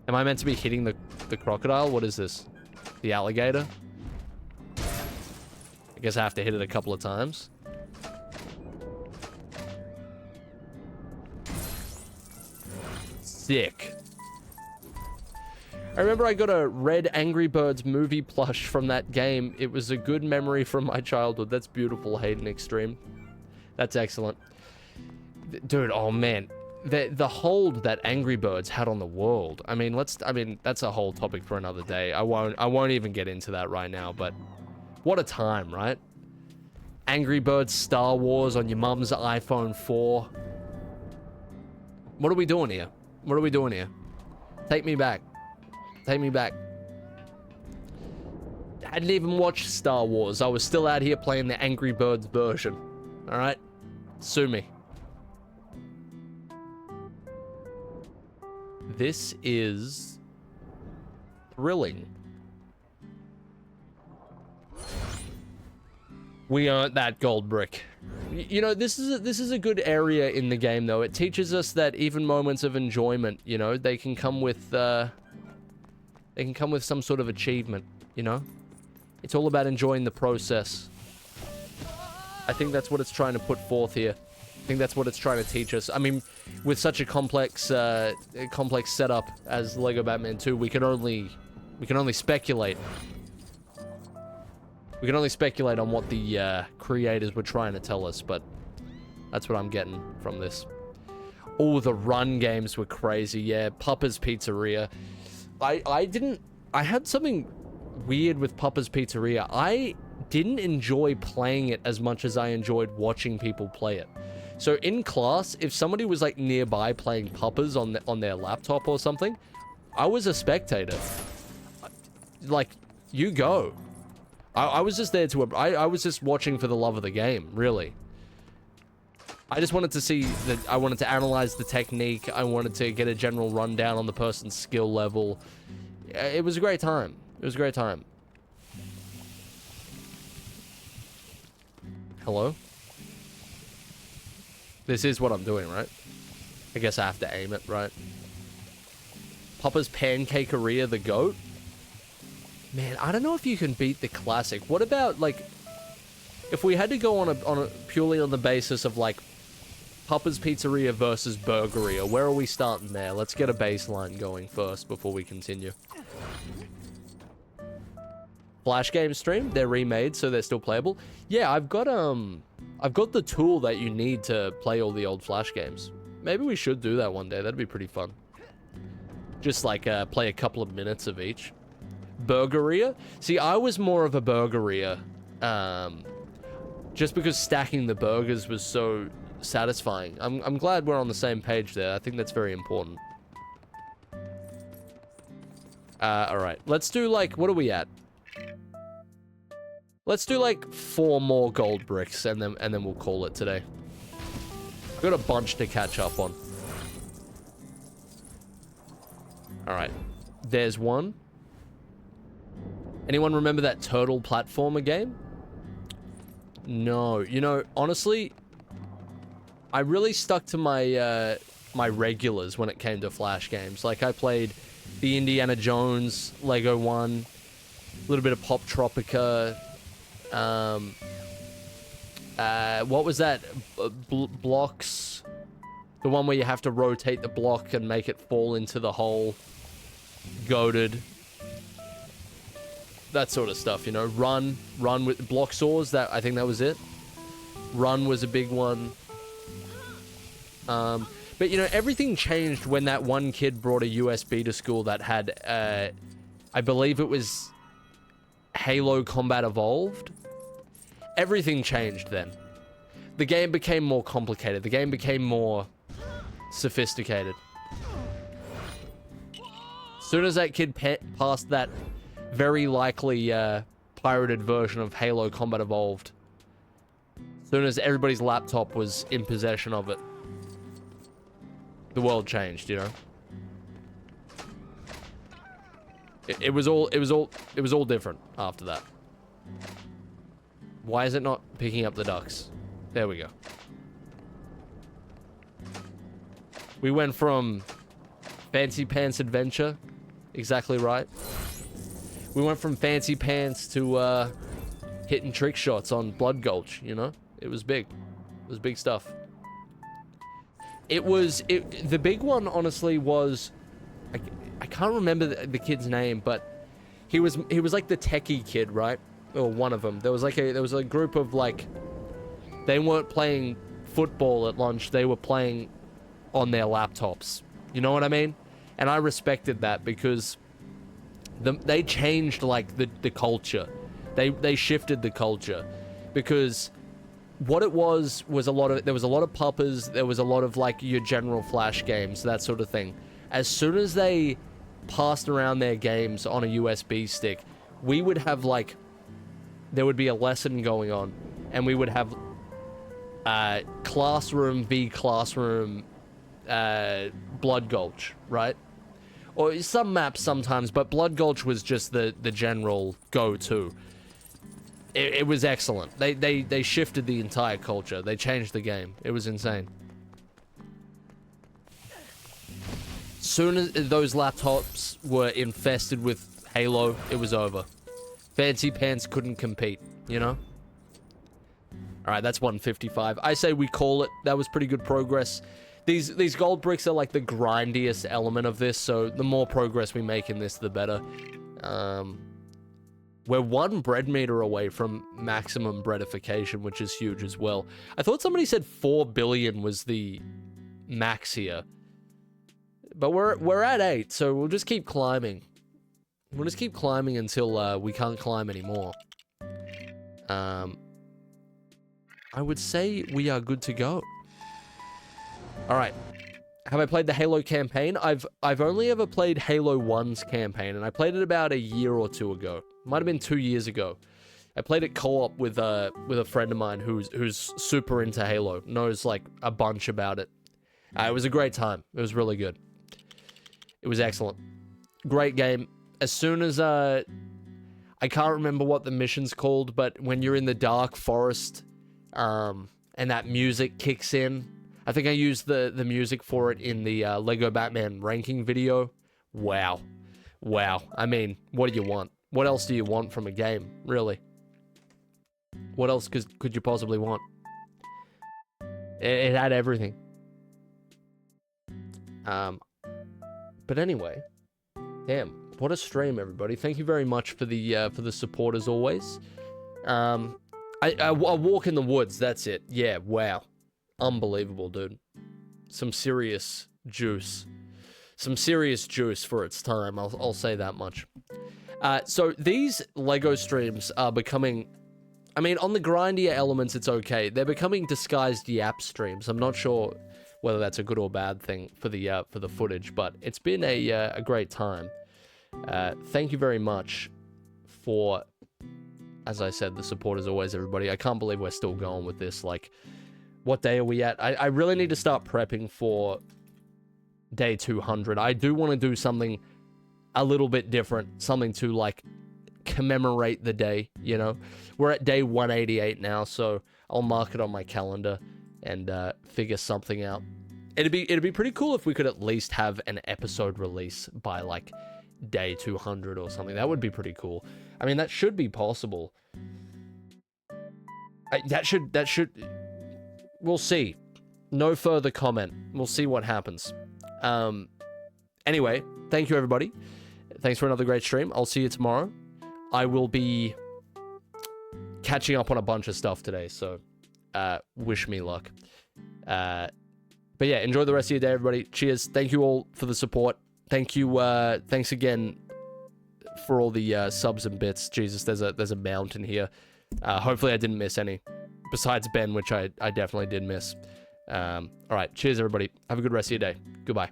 Speaker 1: Am I meant to be hitting the crocodile? What is this? The alligator? I guess I have to hit it a couple of times. Sick. I remember I got a red Angry Birds movie plush from that game. It was a good memory from my childhood. That's beautiful, Hayden Extreme. That's excellent. Dude, oh man. The hold that Angry Birds had on the world. I mean, that's a whole topic for another day. I won't even get into that right now, but what a time, right? Angry Birds Star Wars on your mum's iPhone 4. What are we doing here? What are we doing here? Take me back. Take me back. I hadn't even watched Star Wars. I was still out here playing the Angry Birds version. Alright? Sue me. This is thrilling. We earned that gold brick. You know, this is a good area in the game, though. It teaches us that even moments of enjoyment, you know, they can come with some sort of achievement, you know? It's all about enjoying the process. I think that's what it's trying to put forth here. I think that's what it's trying to teach us. I mean, with such a complex setup as Lego Batman 2, we can only speculate. We can only speculate on what the creators were trying to tell us, but that's what I'm getting from this. Oh, the run games were crazy. Yeah, Papa's Pizzeria. I had something weird with Papa's Pizzeria. I didn't enjoy playing it as much as I enjoyed watching people play it. So in class, if somebody was like nearby playing Papa's on their laptop or something, I was a spectator. Like, you go. I was just there to... I was just watching for the love of the game, really. I just wanted to see that... I wanted to analyze the technique. I wanted to get a general rundown on the person's skill level. It was a great time. It was a great time. Hello? This is what I'm doing, right? I guess I have to aim it, right? Papa's Pancakeria the GOAT? Man, I don't know if you can beat the classic. What about, like, if we had to go on a purely on the basis of, like, Papa's Pizzeria versus Burgeria, where are we starting there? Let's get a baseline going first before we continue. Flash game stream, they're remade, so they're still playable. Yeah, I've got the tool that you need to play all the old Flash games. Maybe we should do that one day. That'd be pretty fun. Just like play a couple of minutes of each. Burgeria? See, I was more of a Burgeria. Just because stacking the burgers was so satisfying. I'm glad we're on the same page there. I think that's very important. Alright. Let's do, like, what are we at? Let's do, like, 4 more gold bricks, and then we'll call it today. I've got a bunch to catch up on. Alright. There's one. Anyone remember that turtle platformer game? No. You know, honestly, I really stuck to my my regulars when it came to Flash games. Like, I played the Indiana Jones Lego one, a little bit of Pop Tropica. What was that? Blocks? The one where you have to rotate the block and make it fall into the hole. Goated. That sort of stuff, you know. Run with block saws. I think that was it. Run was a big one. But you know, everything changed when that one kid brought a USB to school that had, I believe it was Halo Combat Evolved. Everything changed then. The game became more complicated. The game became more sophisticated. As soon as that kid passed that very likely pirated version of Halo Combat Evolved, as soon as everybody's laptop was in possession of it, the world changed, you know. It was all different after that. Why is it not picking up the ducks? There we go. We went from Fancy Pants Adventure, exactly right. We went from Fancy Pants to hitting trick shots on Blood Gulch, you know? It was big. It was big stuff. The big one, honestly, was... I can't remember the kid's name, but he was like the techie kid, right? Or one of them. There was a group of, like... They weren't playing football at lunch. They were playing on their laptops. You know what I mean? And I respected that because... They changed, like, the culture. They shifted the culture. Because what it was there was a lot of puppers, there was a lot of, like, your general Flash games, that sort of thing. As soon as they passed around their games on a USB stick, we would have, like, there would be a lesson going on, and we would have classroom v classroom Blood Gulch, right? Or some maps sometimes, but Blood Gulch was just the general go-to. it was excellent. They shifted the entire culture. They changed the game. It was insane. Soon as those laptops were infested with Halo, it was over. Fancy Pants couldn't compete, you know? Alright, that's 155. I say we call it. That was pretty good progress. These gold bricks are like the grindiest element of this, so the more progress we make in this, the better. We're 1 bread meter away from maximum breadification, which is huge as well. I thought somebody said 4 billion was the max here. But we're at 8, so we'll just keep climbing. We'll just keep climbing until we can't climb anymore. I would say we are good to go. All right. Have I played the Halo campaign? I've only ever played Halo 1's campaign, and I played it about a year or 2 ago. Might have been 2 years ago. I played it co-op with a friend of mine who's super into Halo, knows like a bunch about it. It was a great time. It was really good. It was excellent. Great game. As soon as I can't remember what the mission's called, but when you're in the dark forest, and that music kicks in. I think I used the music for it in the Lego Batman ranking video. Wow. Wow. I mean, what do you want? What else do you want from a game, really? What else could you possibly want? It had everything. But anyway, damn, what a stream, everybody. Thank you very much for the support as always. I walk in the woods, that's it. Yeah, wow. Unbelievable, dude. Some serious juice. Some serious juice for its time, I'll say that much. So these Lego streams are becoming... I mean, on the grindier elements, it's okay. They're becoming disguised yap streams. I'm not sure whether that's a good or bad thing for the footage, but it's been a great time. Thank you very much for, as I said, the support as always, everybody. I can't believe we're still going with this. Like, what day are we at? I really need to start prepping for day 200. I do want to do something a little bit different, something to like commemorate the day, you know? We're at day 188 now, so I'll mark it on my calendar and figure something out. It'd be pretty cool if we could at least have an episode release by like day 200 or something. That would be pretty cool. I mean, that should be possible. That should we'll see. No further comment. We'll see what happens. Anyway, thank you everybody. Thanks for another great stream. I'll see you tomorrow. I will be catching up on a bunch of stuff today, so wish me luck. But yeah, enjoy the rest of your day, everybody. Cheers. Thank you all for the support. Thank you. Thanks again for all the subs and bits. Jesus, there's a mountain here. Hopefully I didn't miss any, besides Ben, which I definitely did miss. All right. Cheers, everybody. Have a good rest of your day. Goodbye.